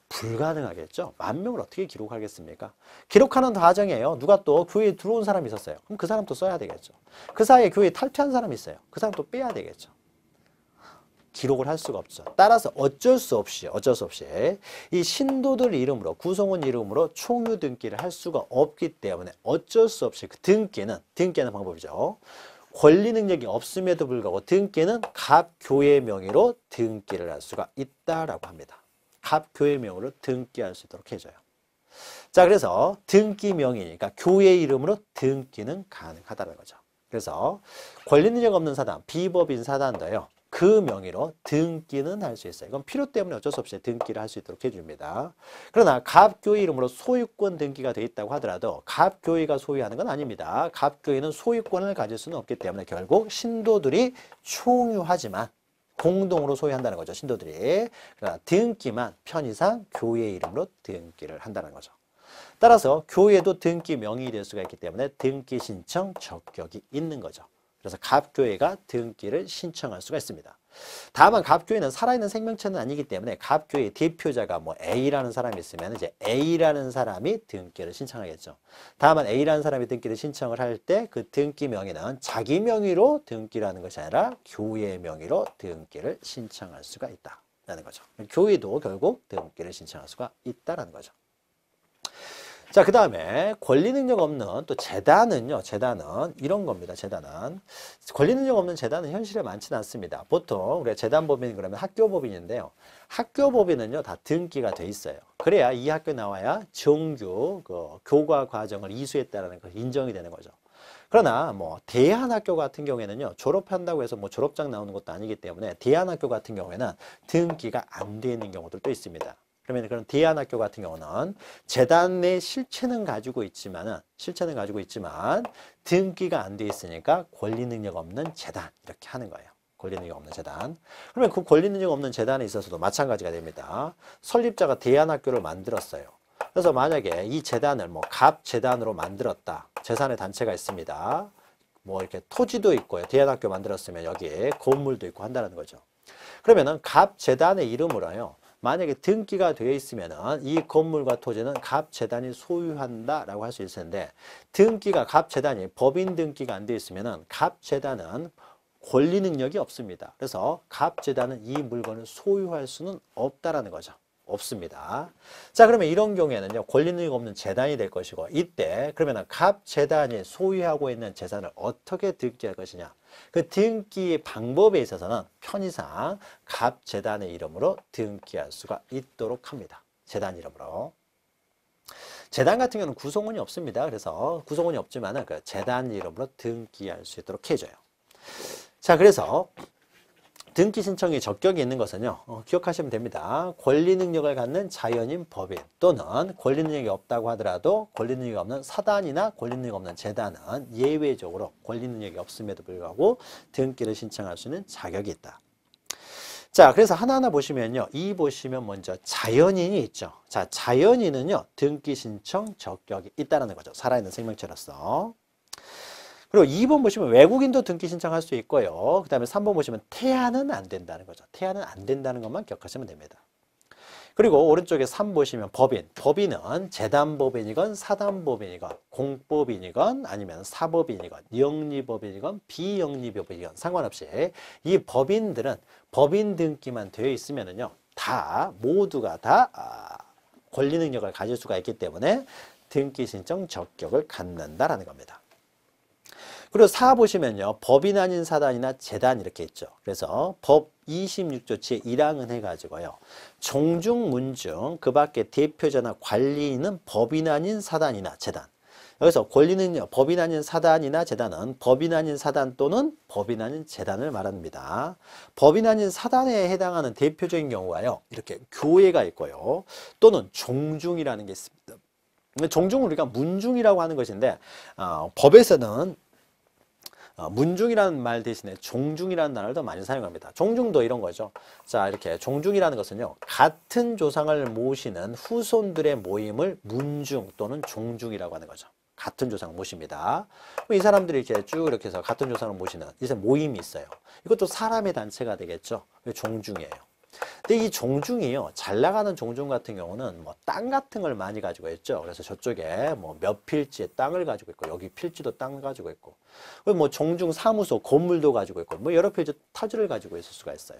불가능하겠죠. 10,000명을 어떻게 기록하겠습니까? 기록하는 과정이에요. 누가 또 교회에 들어온 사람이 있었어요. 그럼 그 사람도 써야 되겠죠. 그 사이에 교회에 탈퇴한 사람이 있어요. 그 사람도 빼야 되겠죠. 기록을 할 수가 없죠. 따라서 어쩔 수 없이 이 신도들 이름으로, 구성원 이름으로 총유 등기를 할 수가 없기 때문에 어쩔 수 없이 그 등기는 방법이죠. 권리 능력이 없음에도 불구하고 등기는 갑교회 명의로 등기를 할 수가 있다라고 합니다. 갑교회 명의로 등기할 수 있도록 해줘요. 자, 그래서 등기 명의니까 교회 이름으로 등기는 가능하다는 거죠. 그래서 권리 능력 없는 사단, 비법인 사단도요. 그 명의로 등기는 할 수 있어요. 이건 필요 때문에 어쩔 수 없이 등기를 할 수 있도록 해줍니다. 그러나 갑교회 이름으로 소유권 등기가 돼 있다고 하더라도 갑교회가 소유하는 건 아닙니다. 갑교회는 소유권을 가질 수는 없기 때문에 결국 신도들이 총유하지만 공동으로 소유한다는 거죠. 신도들이. 그러나 등기만 편의상 교회 이름으로 등기를 한다는 거죠. 따라서 교회도 등기 명의이 될 수가 있기 때문에 등기 신청 적격이 있는 거죠. 그래서 갑교회가 등기를 신청할 수가 있습니다. 다만 갑교회는 살아있는 생명체는 아니기 때문에 갑교회의 대표자가 뭐 A라는 사람이 있으면 이제 A라는 사람이 등기를 신청하겠죠. 다만 A라는 사람이 등기를 신청을 할 때 그 등기 명의는 자기 명의로 등기를 하는 것이 아니라 교회 명의로 등기를 신청할 수가 있다라는 거죠. 교회도 결국 등기를 신청할 수가 있다라는 거죠. 자, 그 다음에 권리 능력 없는 또 재단은요. 재단은 이런 겁니다. 재단은 권리 능력 없는 재단은 현실에 많지는 않습니다. 보통 우리가 재단법인 그러면 학교법인인데요. 학교법인은요 다 등기가 돼 있어요. 그래야 이 학교 나와야 정규 그 교과 과정을 이수했다라는 거 인정이 되는 거죠. 그러나 뭐 대한학교 같은 경우에는요 졸업한다고 해서 뭐 졸업장 나오는 것도 아니기 때문에 대한학교 같은 경우에는 등기가 안 돼 있는 경우들도 있습니다. 그러면 그런 대안학교 같은 경우는 재단의 실체는 가지고 있지만 등기가 안 돼 있으니까 권리 능력 없는 재단 이렇게 하는 거예요. 권리 능력 없는 재단. 그러면 그 권리 능력 없는 재단에 있어서도 마찬가지가 됩니다. 설립자가 대안학교를 만들었어요. 그래서 만약에 이 재단을 뭐 갑재단으로 만들었다. 재산의 단체가 있습니다. 뭐 이렇게 토지도 있고요. 대안학교 만들었으면 여기에 건물도 있고 한다는 거죠. 그러면은 갑재단의 이름으로요. 만약에 등기가 되어 있으면은 이 건물과 토지는 갑재단이 소유한다라고 할 수 있을 텐데 등기가 갑재단이 법인 등기가 안 되어 있으면은 갑재단은 권리 능력이 없습니다. 그래서 갑재단은 이 물건을 소유할 수는 없다라는 거죠. 없습니다. 자, 그러면 이런 경우에는요, 권리 능력 없는 재단이 될 것이고, 이때 그러면 갑재단이 소유하고 있는 재산을 어떻게 등기할 것이냐. 그 등기 방법에 있어서는 편의상 갑재단의 이름으로 등기할 수가 있도록 합니다. 재단 이름으로. 재단 같은 경우는 구성원이 없습니다. 그래서 구성원이 없지만은 그 재단 이름으로 등기할 수 있도록 해줘요. 자, 그래서 등기 신청이 적격이 있는 것은요. 기억하시면 됩니다. 권리 능력을 갖는 자연인 법인 또는 권리 능력이 없다고 하더라도 권리 능력이 없는 사단이나 권리 능력이 없는 재단은 예외적으로 권리 능력이 없음에도 불구하고 등기를 신청할 수 있는 자격이 있다. 자, 그래서 하나하나 보시면요. 이 보시면 먼저 자연인이 있죠. 자, 자연인은요. 등기 신청 적격이 있다는 거죠. 살아있는 생명체로서. 그리고 2번 보시면 외국인도 등기 신청할 수 있고요. 그 다음에 3번 보시면 태아는 안 된다는 거죠. 태아는 안 된다는 것만 기억하시면 됩니다. 그리고 오른쪽에 3 보시면 법인. 법인은 재단법인이건 사단법인이건 공법인이건 아니면 사법인이건 영리법인이건 비영리법인이건 상관없이 이 법인들은 법인 등기만 되어 있으면은요. 다 모두가 다 권리 능력을 가질 수가 있기 때문에 등기 신청 적격을 갖는다라는 겁니다. 그리고 4 보시면요. 법인 아닌 사단이나 재단 이렇게 있죠. 그래서 법 26조 제1항은 해가지고요. 종중, 문중, 그 밖에 대표자나 관리인은 법인 아닌 사단이나 재단. 여기서 권리는요. 법인 아닌 사단이나 재단은 법인 아닌 사단 또는 법인 아닌 재단을 말합니다. 법인 아닌 사단에 해당하는 대표적인 경우가요. 이렇게 교회가 있고요. 또는 종중이라는 게 있습니다. 종중은 우리가 문중이라고 하는 것인데 법에서는 문중이라는 말 대신에 종중이라는 단어를 더 많이 사용합니다. 종중도 이런 거죠. 자, 이렇게 종중이라는 것은요. 같은 조상을 모시는 후손들의 모임을 문중 또는 종중이라고 하는 거죠. 같은 조상을 모십니다. 이 사람들이 이렇게 쭉 이렇게 해서 같은 조상을 모시는 이제 모임이 있어요. 이것도 사람의 단체가 되겠죠. 종중이에요. 근데 이 종중이요. 잘 나가는 종중 같은 경우는 뭐 땅 같은 걸 많이 가지고 있죠. 그래서 저쪽에 뭐 몇 필지의 땅을 가지고 있고 여기 필지도 땅을 가지고 있고 뭐 종중 사무소 건물도 가지고 있고 뭐 여러 필지 토지를 가지고 있을 수가 있어요.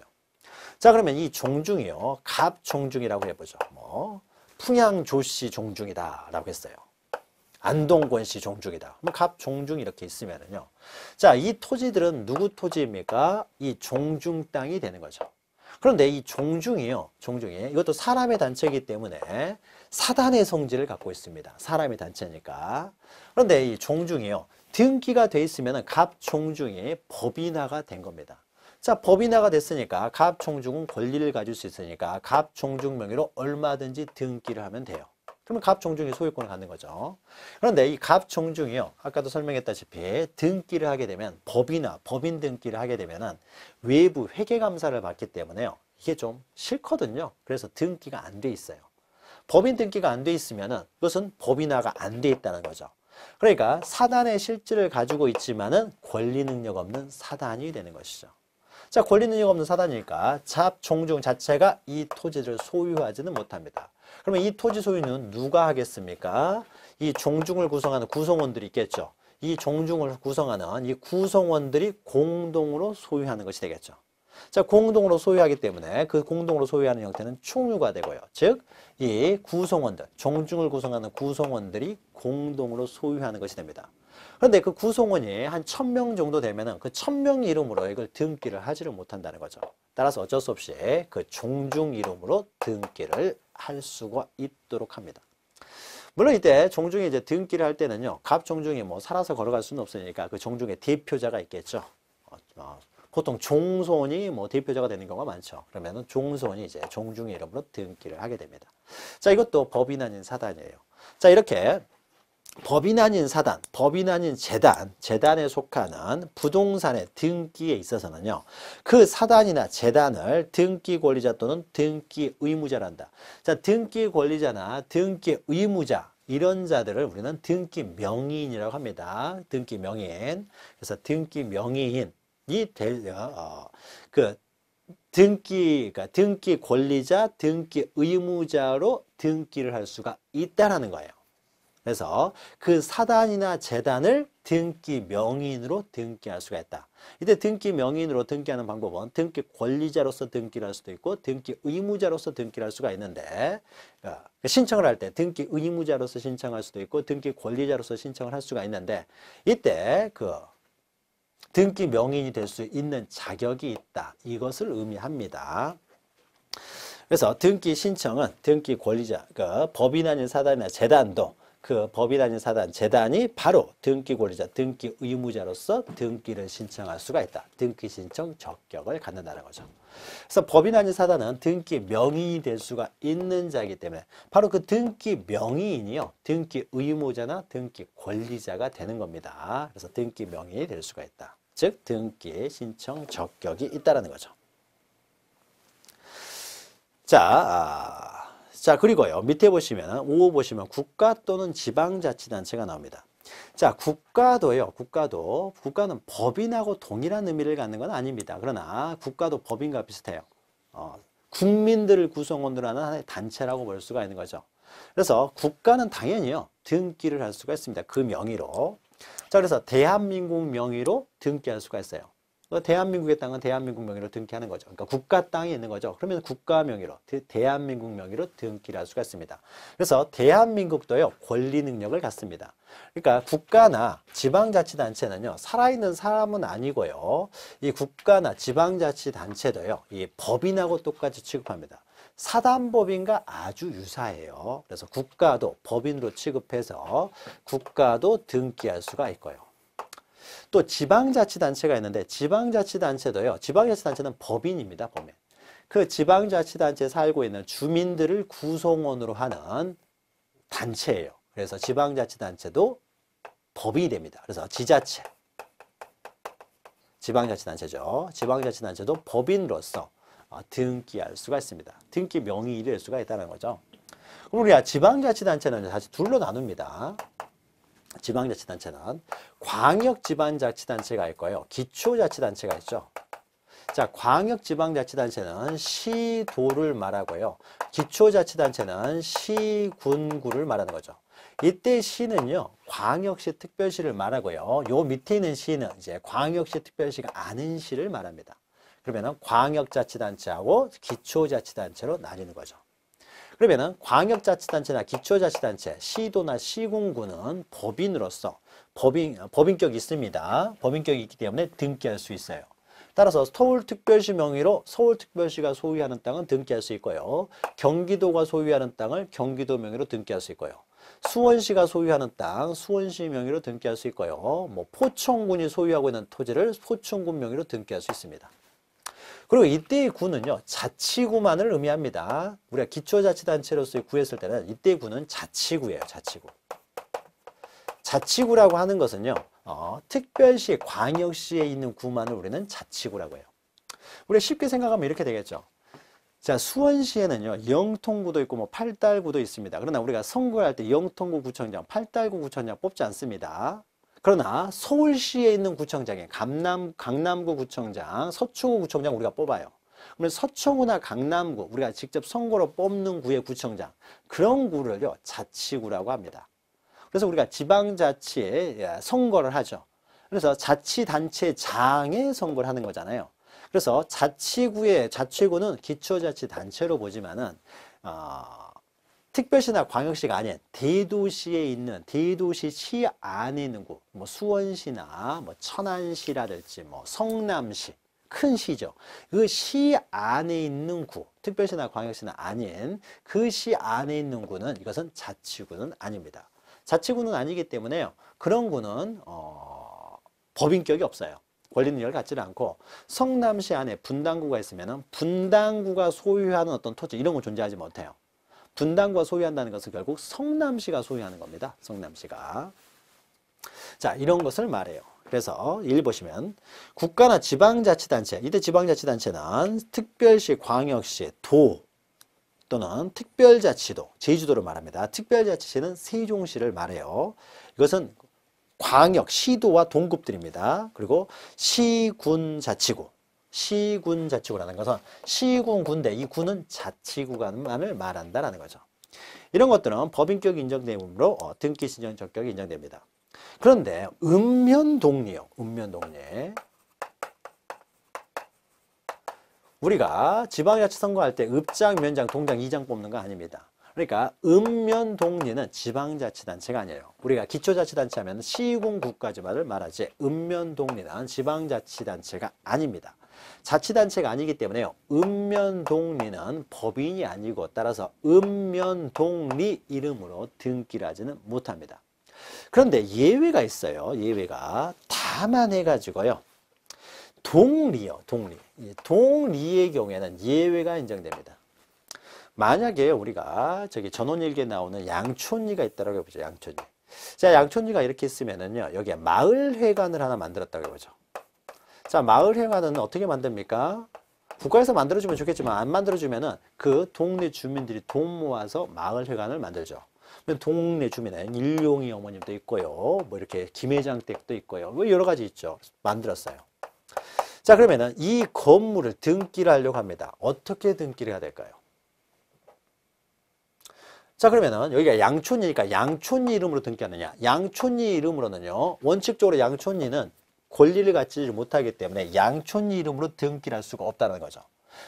자, 그러면 이 종중이요. 갑종중이라고 해보죠. 뭐 풍양조씨 종중이다라고 했어요. 안동권씨 종중이다. 뭐 갑종중 이렇게 있으면은요. 자, 이 토지들은 누구 토지입니까? 이 종중 땅이 되는 거죠. 그런데 이 종중이요. 종중이 이것도 사람의 단체이기 때문에 사단의 성질을 갖고 있습니다. 사람의 단체니까. 그런데 이 종중이요. 등기가 돼 있으면 갑종중이 법인화가 된 겁니다. 자, 법인화가 됐으니까 갑종중은 권리를 가질 수 있으니까 갑종중 명의로 얼마든지 등기를 하면 돼요. 그러면 갑종중이 소유권을 갖는 거죠. 그런데 이 갑종중이요. 아까도 설명했다시피 등기를 하게 되면 법인화, 법인 등기를 하게 되면은 외부 회계감사를 받기 때문에요. 이게 좀 싫거든요. 그래서 등기가 안 돼 있어요. 법인 등기가 안 돼 있으면은 그것은 법인화가 안 돼 있다는 거죠. 그러니까 사단의 실질을 가지고 있지만은 권리 능력 없는 사단이 되는 것이죠. 자, 권리 능력 없는 사단이니까 잡종중 자체가 이 토지를 소유하지는 못합니다. 그러면 이 토지 소유는 누가 하겠습니까? 이 종중을 구성하는 구성원들이 있겠죠. 이 종중을 구성하는 이 구성원들이 공동으로 소유하는 것이 되겠죠. 자, 공동으로 소유하기 때문에 그 공동으로 소유하는 형태는 충유가 되고요. 즉, 이 구성원들, 종중을 구성하는 구성원들이 공동으로 소유하는 것이 됩니다. 그런데 그 구성원이 한 1000명 정도 되면은 그 1000명 이름으로 이걸 등기를 하지를 못한다는 거죠. 따라서 어쩔 수 없이 그 종중 이름으로 등기를 할 수가 있도록 합니다. 물론 이때 종중이 이제 등기를 할 때는요, 갑종중이 뭐 살아서 걸어갈 수는 없으니까 그 종중의 대표자가 있겠죠. 보통 종손이 뭐 대표자가 되는 경우가 많죠. 그러면은 종손이 이제 종중의 이름으로 등기를 하게 됩니다. 자, 이것도 법인 아닌 사단이에요. 자, 이렇게 법인 아닌 사단, 법인 아닌 재단, 재단에 속하는 부동산의 등기에 있어서는요, 그 사단이나 재단을 등기 권리자 또는 등기 의무자란다. 자, 등기 권리자나 등기 의무자, 이런 자들을 우리는 등기 명의인이라고 합니다. 등기 명의인. 그래서 등기 명의인이 그러니까 등기 권리자, 등기 의무자로 등기를 할 수가 있다라는 거예요. 그래서 그 사단이나 재단을 등기 명의인으로 등기할 수가 있다. 이때 등기 명의인으로 등기하는 방법은 등기 권리자로서 등기를 할 수도 있고 등기 의무자로서 등기를 할 수가 있는데, 신청을 할 때 등기 의무자로서 신청할 수도 있고 등기 권리자로서 신청을 할 수가 있는데, 이때 그 등기 명의인이 될 수 있는 자격이 있다. 이것을 의미합니다. 그래서 등기 신청은 등기 권리자, 그 법인 아닌 사단이나 재단도 그 법인 아닌 사단, 재단이 바로 등기 권리자, 등기 의무자로서 등기를 신청할 수가 있다. 등기 신청 적격을 갖는다는 거죠. 그래서 법인 아닌 사단은 등기 명의인이 될 수가 있는 자이기 때문에 바로 그 등기 명의인이요, 등기 의무자나 등기 권리자가 되는 겁니다. 그래서 등기 명의인이 될 수가 있다. 즉 등기 신청 적격이 있다는 거죠. 자, 그리고요. 밑에 보시면 5호 보시면 국가 또는 지방자치단체가 나옵니다. 자, 국가는 법인하고 동일한 의미를 갖는 건 아닙니다. 그러나 국가도 법인과 비슷해요. 국민들을 구성원으로 하는 하나의 단체라고 볼 수가 있는 거죠. 그래서 국가는 당연히요, 등기를 할 수가 있습니다. 그 명의로. 자, 그래서 대한민국 명의로 등기할 수가 있어요. 대한민국의 땅은 대한민국 명의로 등기하는 거죠. 그러니까 국가 땅이 있는 거죠. 그러면 국가 명의로, 대한민국 명의로 등기를 할 수가 있습니다. 그래서 대한민국도요, 권리 능력을 갖습니다. 그러니까 국가나 지방자치단체는요, 살아있는 사람은 아니고요, 이 국가나 지방자치단체도요, 이 법인하고 똑같이 취급합니다. 사단법인과 아주 유사해요. 그래서 국가도 법인으로 취급해서 국가도 등기할 수가 있고요. 또 지방자치단체가 있는데, 지방자치단체도요, 지방자치단체는 법인입니다. 법인. 그 지방자치단체에 살고 있는 주민들을 구성원으로 하는 단체예요. 그래서 지방자치단체도 법인이 됩니다. 그래서 지자체, 지방자치단체죠. 지방자치단체도 법인으로서 등기할 수가 있습니다. 등기 명의인이 될 수가 있다는 거죠. 그럼 우리가 지방자치단체는 사실 둘로 나눕니다. 지방자치단체는 광역지방자치단체가 있고요, 기초자치단체가 있죠. 자, 광역지방자치단체는 시도를 말하고요, 기초자치단체는 시군구를 말하는 거죠. 이때 시는요, 광역시 특별시를 말하고요, 요 밑에 있는 시는 이제 광역시 특별시가 아닌 시를 말합니다. 그러면은 광역자치단체하고 기초자치단체로 나뉘는 거죠. 그러면은 광역자치단체나 기초자치단체, 시도나 시군구는 법인으로서 법인격이 있습니다. 법인격이 있기 때문에 등기할 수 있어요. 따라서 서울특별시 명의로 서울특별시가 소유하는 땅은 등기할 수 있고요. 경기도가 소유하는 땅을 경기도 명의로 등기할 수 있고요. 수원시가 소유하는 땅, 수원시 명의로 등기할 수 있고요. 뭐 포천군이 소유하고 있는 토지를 포천군 명의로 등기할 수 있습니다. 그리고 이때의 구는요, 자치구만을 의미합니다. 우리가 기초자치단체로서의 구했을 때는 이때의 구는 자치구예요, 자치구. 자치구라고 하는 것은요, 특별시, 광역시에 있는 구만을 우리는 자치구라고 해요. 우리가 쉽게 생각하면 이렇게 되겠죠. 자, 수원시에는요, 영통구도 있고 뭐 팔달구도 있습니다. 그러나 우리가 선거할 때 영통구 구청장, 팔달구 구청장 뽑지 않습니다. 그러나 서울시에 있는 구청장에 강남구 구청장, 서초구 구청장 우리가 뽑아요. 그러면 서초구나 강남구, 우리가 직접 선거로 뽑는 구의 구청장, 그런 구를요, 자치구라고 합니다. 그래서 우리가 지방자치에 선거를 하죠. 그래서 자치단체장에 선거를 하는 거잖아요. 그래서 자치구는 기초자치단체로 보지만은 특별시나 광역시가 아닌 대도시에 있는 대도시 안에 있는 구, 뭐 수원시나 뭐 천안시라든지 뭐 성남시, 큰 시죠. 그 시 안에 있는 구, 특별시나 광역시는 아닌 그 시 안에 있는 구는 이것은 자치구는 아닙니다. 자치구는 아니기 때문에요, 그런 구는 법인격이 없어요. 권리 능력을 갖지는 않고, 성남시 안에 분당구가 있으면 분당구가 소유하는 어떤 토지 이런 건 존재하지 못해요. 분당과 소유한다는 것은 결국 성남시가 소유하는 겁니다. 성남시가. 자, 이런 것을 말해요. 그래서 1 보시면 국가나 지방자치단체, 이때 지방자치단체는 특별시, 광역시, 도 또는 특별자치도, 제주도를 말합니다. 특별자치시는 세종시를 말해요. 이것은 광역, 시도와 동급들입니다. 그리고 시군자치구, 시군자치구라는 것은 시군, 군대, 이 군은 자치구간만을 말한다라는 거죠. 이런 것들은 법인격이 인정되므로 등기 신청 적격이 인정됩니다. 그런데 읍면동리요. 읍면동리. 우리가 지방자치 선거할 때 읍장, 면장, 동장, 이장 뽑는 거 아닙니다. 그러니까 읍면동리는 지방자치단체가 아니에요. 우리가 기초자치단체 하면 시군, 구까지만을 말하지 읍면동리는 지방자치단체가 아닙니다. 자치단체가 아니기 때문에요. 읍면동리는 법인이 아니고 따라서 읍면동리 이름으로 등기를 하지는 못합니다. 그런데 예외가 있어요. 예외가. 다만 해가지고요. 동리요. 동리. 동리의 경우에는 예외가 인정됩니다. 만약에 우리가 저기 전원일기에 나오는 양촌리가 있다고 해보죠. 양촌리. 자, 양촌리가 이렇게 있으면은요. 여기에 마을회관을 하나 만들었다고 해보죠. 자, 마을회관은 어떻게 만듭니까? 국가에서 만들어주면 좋겠지만 안 만들어주면은 그 동네 주민들이 돈 모아서 마을회관을 만들죠. 동네 주민은 일용이 어머님도 있고요. 뭐 이렇게 김회장 댁도 있고요. 뭐 여러 가지 있죠. 만들었어요. 자, 그러면은 이 건물을 등기를 하려고 합니다. 어떻게 등기를 해야 될까요? 자, 그러면은 여기가 양촌리니까 양촌리 이름으로 등기하느냐? 양촌리 이름으로는요. 원칙적으로 양촌리는 권리를 갖지 못하기 때문에 양촌리 이름으로 등기를 할 수가 없다는 거죠.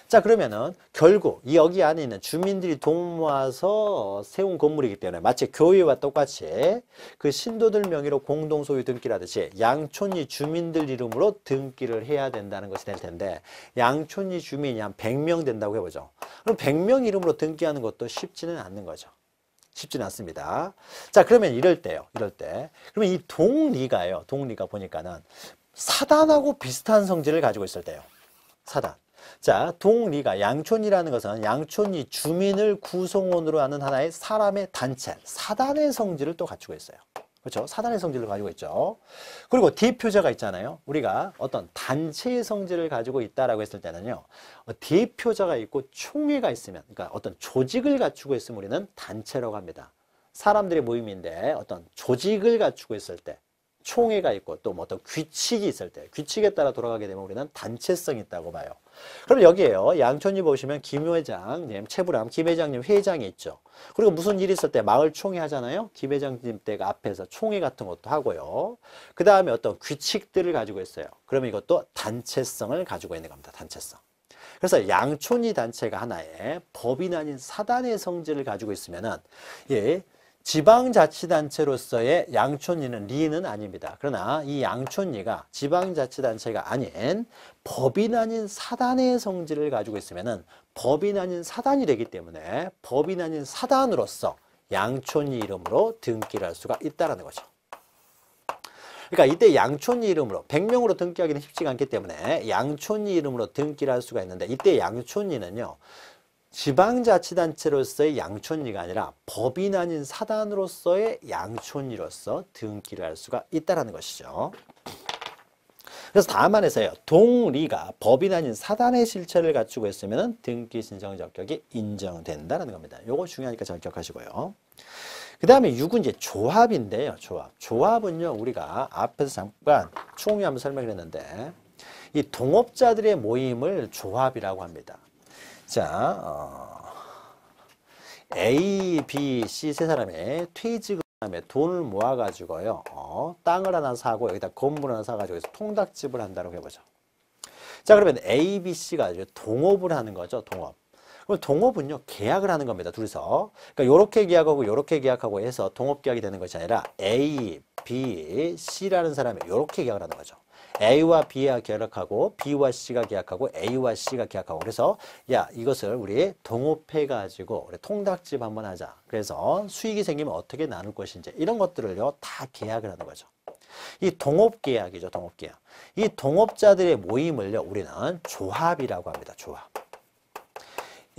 자, 그러면은 결국 여기 안에 있는 주민들이 돈 모아서 세운 건물이기 때문에 마치 교회와 똑같이 그 신도들 명의로 공동소유 등기를 하듯이 양촌리 주민들 이름으로 등기를 해야 된다는 것이 될 텐데 양촌리 주민이 한 100명 된다고 해보죠. 그럼 100명 이름으로 등기하는 것도 쉽지는 않는 거죠. 쉽지는 않습니다. 자, 그러면 이럴 때요. 이럴 때. 그러면 이 동리가요. 동리가 보니까는 사단하고 비슷한 성질을 가지고 있을 때요. 사단. 자, 동리가 양촌이라는 것은 양촌이 주민을 구성원으로 하는 하나의 사람의 단체, 사단의 성질을 또 갖추고 있어요. 그렇죠? 사단의 성질을 가지고 있죠. 그리고 대표자가 있잖아요. 우리가 어떤 단체의 성질을 가지고 있다라고 했을 때는요. 대표자가 있고 총회가 있으면, 그러니까 어떤 조직을 갖추고 있으면 우리는 단체라고 합니다. 사람들의 모임인데 어떤 조직을 갖추고 있을 때 총회가 있고 또 뭐 어떤 규칙이 있을 때 규칙에 따라 돌아가게 되면 우리는 단체성이 있다고 봐요. 그럼 여기에요. 양촌리 보시면 김 회장님, 최불암, 김 회장님 회장이 있죠. 그리고 무슨 일이 있을 때 마을 총회 하잖아요. 김 회장님 댁 앞에서 총회 같은 것도 하고요. 그 다음에 어떤 규칙들을 가지고 있어요. 그러면 이것도 단체성을 가지고 있는 겁니다. 단체성. 그래서 양촌리 단체가 하나의 법인 아닌 사단의 성질을 가지고 있으면은 예. 지방자치단체로서의 양촌리는 리는 아닙니다. 그러나 이 양촌리가 지방자치단체가 아닌 법인 아닌 사단의 성질을 가지고 있으면은 법인 아닌 사단이 되기 때문에 법인 아닌 사단으로서 양촌리 이름으로 등기를 할 수가 있다는 거죠. 그러니까 이때 양촌리 이름으로 100명으로 등기하기는 쉽지가 않기 때문에 양촌리 이름으로 등기를 할 수가 있는데 이때 양촌리는요. 지방자치단체로서의 양촌리가 아니라 법인 아닌 사단으로서의 양촌리로서 등기를 할 수가 있다는 것이죠. 그래서 다만에서요. 동리가 법인 아닌 사단의 실체를 갖추고 있으면 등기 신청 적격이 인정된다는 겁니다. 요거 중요하니까 잘 기억하시고요. 그 다음에 6은 이제 조합인데요. 조합. 조합은요. 우리가 앞에서 잠깐 총히 한번 설명을 했는데 이 동업자들의 모임을 조합이라고 합니다. 자, A, B, C 세 사람이 퇴직을 다음에 돈을 모아가지고요. 땅을 하나 사고 여기다 건물 하나 사가지고 통닭집을 한다고 해보죠. 자, 그러면 A, B, C가 동업을 하는 거죠. 동업. 그럼 동업은요. 계약을 하는 겁니다. 둘이서. 그러니까 요렇게 계약하고 요렇게 계약하고 해서 동업 계약이 되는 것이 아니라 A, B, C라는 사람이 요렇게 계약을 하는 거죠. A와 B가 계약하고 B와 C가 계약하고 A와 C가 계약하고 그래서 야 이것을 우리 동업해가지고 우리 통닭집 한번 하자. 그래서 수익이 생기면 어떻게 나눌 것인지 이런 것들을요 다 계약을 하는 거죠. 이 동업계약이죠. 동업계약. 이 동업자들의 모임을요 우리는 조합이라고 합니다. 조합.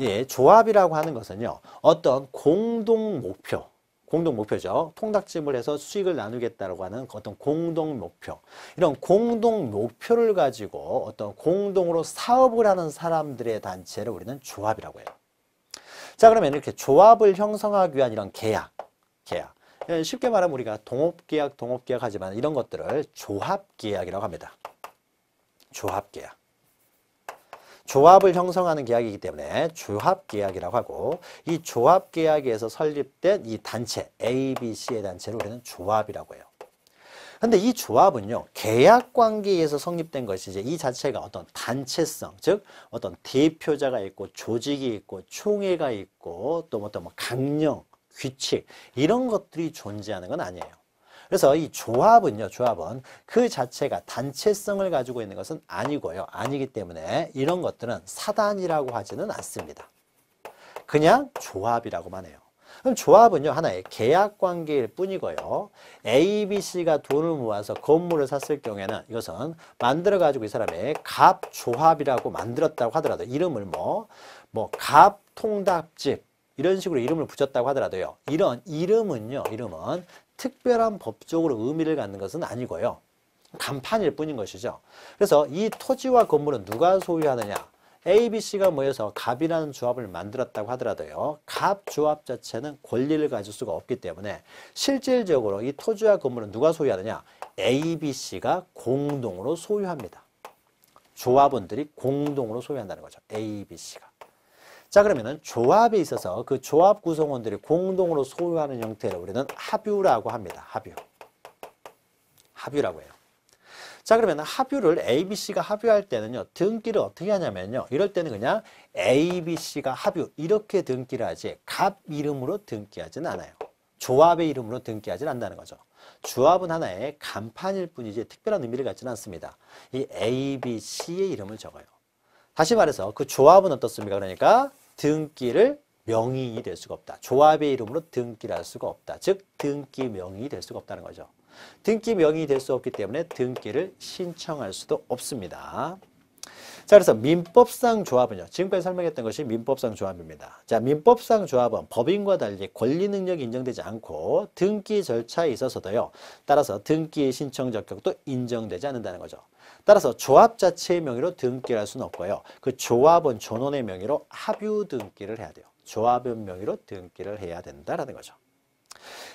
예, 조합이라고 하는 것은요, 어떤 공동 목표죠. 통닭집을 해서 수익을 나누겠다고 하는 어떤 공동 목표. 이런 공동 목표를 가지고 어떤 공동으로 사업을 하는 사람들의 단체를 우리는 조합이라고 해요. 자, 그러면 이렇게 조합을 형성하기 위한 이런 계약. 쉽게 말하면 우리가 동업계약 하지만 이런 것들을 조합계약이라고 합니다. 조합계약. 조합을 형성하는 계약이기 때문에 조합계약이라고 하고, 이 조합계약에서 설립된 이 단체, A, B, C의 단체를 우리는 조합이라고 해요. 근데 이 조합은요, 계약관계에서 성립된 것이지 이 자체가 어떤 단체성, 즉 어떤 대표자가 있고 조직이 있고 총회가 있고 또 어떤 뭐 강령, 규칙 이런 것들이 존재하는 건 아니에요. 그래서 이 조합은 그 자체가 단체성을 가지고 있는 것은 아니고요. 아니기 때문에 이런 것들은 사단이라고 하지는 않습니다. 그냥 조합이라고만 해요. 그럼 조합은요, 하나의 계약관계일 뿐이고요. A, B, C가 돈을 모아서 건물을 샀을 경우에는 이것은 만들어가지고 이 사람의 갑조합이라고 만들었다고 하더라도 이름을 갑통닭집 이런 식으로 이름을 붙였다고 하더라도요. 이런 이름은 특별한 법적으로 의미를 갖는 것은 아니고요. 간판일 뿐인 것이죠. 그래서 이 토지와 건물은 누가 소유하느냐? A, B, C가 모여서 갑이라는 조합을 만들었다고 하더라도요. 갑 조합 자체는 권리를 가질 수가 없기 때문에 실질적으로 이 토지와 건물은 누가 소유하느냐? A, B, C가 공동으로 소유합니다. 조합원들이 공동으로 소유한다는 거죠. A, B, C가. 자, 그러면은 조합에 있어서 그 조합 구성원들이 공동으로 소유하는 형태를 우리는 합유라고 합니다. 합유라고 해요. 자, 그러면 합유를 A, B, C가 합유할 때는요. 등기를 어떻게 하냐면요. 이럴 때는 그냥 A, B, C가 합유 이렇게 등기를 하지 갑 이름으로 등기하지는 않아요. 조합의 이름으로 등기하지는 않는다는 거죠. 조합은 하나의 간판일 뿐이지 특별한 의미를 갖지는 않습니다. 이 A, B, C의 이름을 적어요. 다시 말해서 그 조합은 어떻습니까? 그러니까 등기를 명의인이 될 수가 없다. 조합의 이름으로 등기를 할 수가 없다. 즉 등기 명의인이 될 수가 없다는 거죠. 등기 명의인이 될 수 없기 때문에 등기를 신청할 수도 없습니다. 자, 그래서 민법상 조합은요. 지금까지 설명했던 것이 민법상 조합입니다. 자, 민법상 조합은 법인과 달리 권리 능력이 인정되지 않고 등기 절차에 있어서도요. 따라서 등기 신청 적격도 인정되지 않는다는 거죠. 따라서 조합 자체의 명의로 등기를 할 수는 없고요. 그 조합은 전원의 명의로 합유 등기를 해야 돼요. 조합의 명의로 등기를 해야 된다라는 거죠.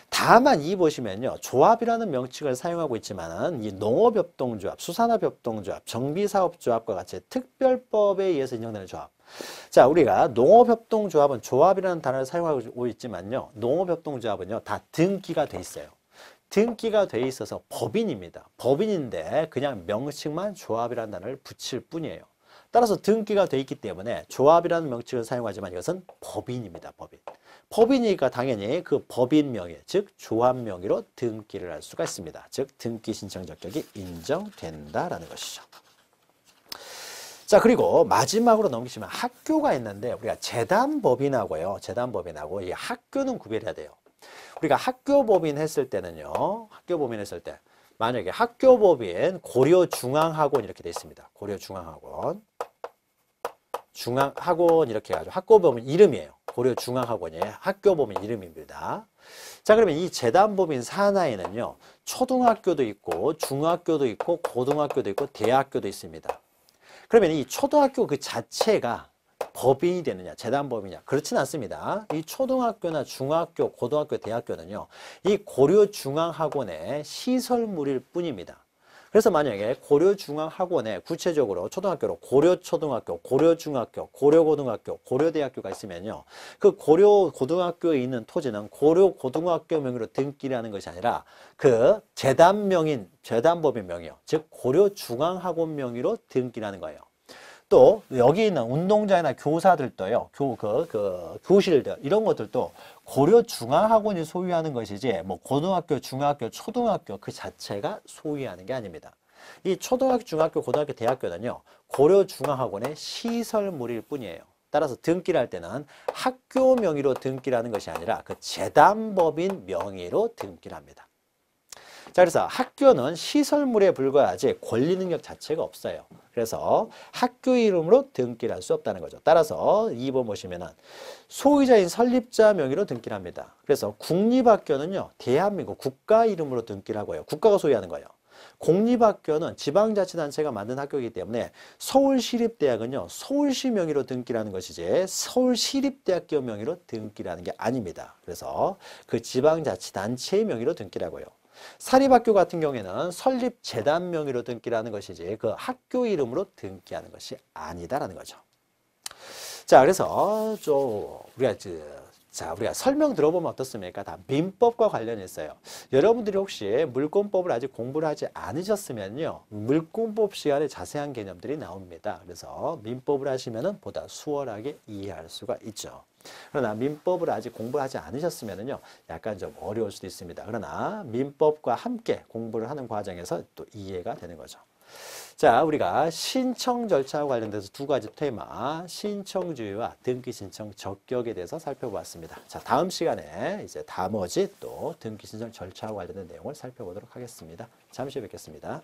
다만 이 보시면요. 조합이라는 명칭을 사용하고 있지만은 이 농업협동조합, 수산업협동조합, 정비사업조합과 같이 특별법에 의해서 인정되는 조합. 자, 우리가 농업협동조합은 조합이라는 단어를 사용하고 있지만요. 농업협동조합은요. 다 등기가 돼 있어요. 등기가 돼 있어서 법인입니다. 법인인데 그냥 명칭만 조합이라는 단어를 붙일 뿐이에요. 따라서 등기가 돼 있기 때문에 조합이라는 명칭을 사용하지만 이것은 법인입니다. 법인이니까 당연히 그 법인 명의, 즉 조합 명의로 등기를 할 수가 있습니다. 즉 등기 신청 적격이 인정된다라는 것이죠. 자, 그리고 마지막으로 넘기시면 학교가 있는데 우리가 재단법인하고 이 학교는 구별해야 돼요. 우리가 학교법인 했을 때는요. 학교법인 했을 때 만약에 학교법인 고려중앙학원 이렇게 돼 있습니다. 고려중앙학원. 중앙학원 이렇게 해가지고 학교법인 이름이에요. 고려중앙학원이 학교법인 이름입니다. 자, 그러면 이 재단법인 산하에는요. 초등학교도 있고 중학교도 있고 고등학교도 있고 대학교도 있습니다. 그러면 이 초등학교 그 자체가 법인이 되느냐, 재단법이냐? 그렇진 않습니다. 이 초등학교나 중학교, 고등학교, 대학교는요. 이 고려중앙학원의 시설물일 뿐입니다. 그래서 만약에 고려중앙학원에 구체적으로 초등학교로 고려초등학교, 고려중학교, 고려고등학교, 고려대학교가 있으면요. 그 고려고등학교에 있는 토지는 고려고등학교 명의로 등기를 하는 것이 아니라 그 재단명인, 재단법인 명의요. 즉 고려중앙학원 명의로 등기를 하는 거예요. 또 여기 있는 운동장이나 교사들도요. 교실들 이런 것들도 고려중앙학원이 소유하는 것이지 뭐 고등학교, 중학교, 초등학교 그 자체가 소유하는 게 아닙니다. 이 초등학교, 중학교, 고등학교, 대학교는요. 고려중앙학원의 시설물일 뿐이에요. 따라서 등기를 할 때는 학교 명의로 등기를 하는 것이 아니라 그 재단법인 명의로 등기를 합니다. 자, 그래서 학교는 시설물에 불과하지 권리 능력 자체가 없어요. 그래서 학교 이름으로 등기를 할 수 없다는 거죠. 따라서 2번 보시면은 소유자인 설립자 명의로 등기를 합니다. 그래서 국립학교는요, 대한민국 국가 이름으로 등기를 하고요. 국가가 소유하는 거예요. 공립학교는 지방자치단체가 만든 학교이기 때문에 서울시립대학은요, 서울시 명의로 등기를 하는 것이지 서울시립대학교 명의로 등기를 하는 게 아닙니다. 그래서 그 지방자치단체의 명의로 등기를 하고요. 사립학교 같은 경우에는 설립재단 명의로 등기를 하는 것이지 그 학교 이름으로 등기하는 것이 아니다라는 거죠. 자, 그래서 우리가 설명 들어보면 어떻습니까? 다 민법과 관련이 있어요. 여러분들이 혹시 물권법을 아직 공부를 하지 않으셨으면요, 물권법 시간에 자세한 개념들이 나옵니다. 그래서 민법을 하시면은 보다 수월하게 이해할 수가 있죠. 그러나 민법을 아직 공부하지 않으셨으면은요, 약간 좀 어려울 수도 있습니다. 그러나 민법과 함께 공부를 하는 과정에서 또 이해가 되는 거죠. 자, 우리가 신청 절차와 관련돼서 두 가지 테마, 신청주의와 등기 신청 적격에 대해서 살펴보았습니다. 자, 다음 시간에 이제 나머지 또 등기 신청 절차와 관련된 내용을 살펴보도록 하겠습니다. 잠시 뵙겠습니다.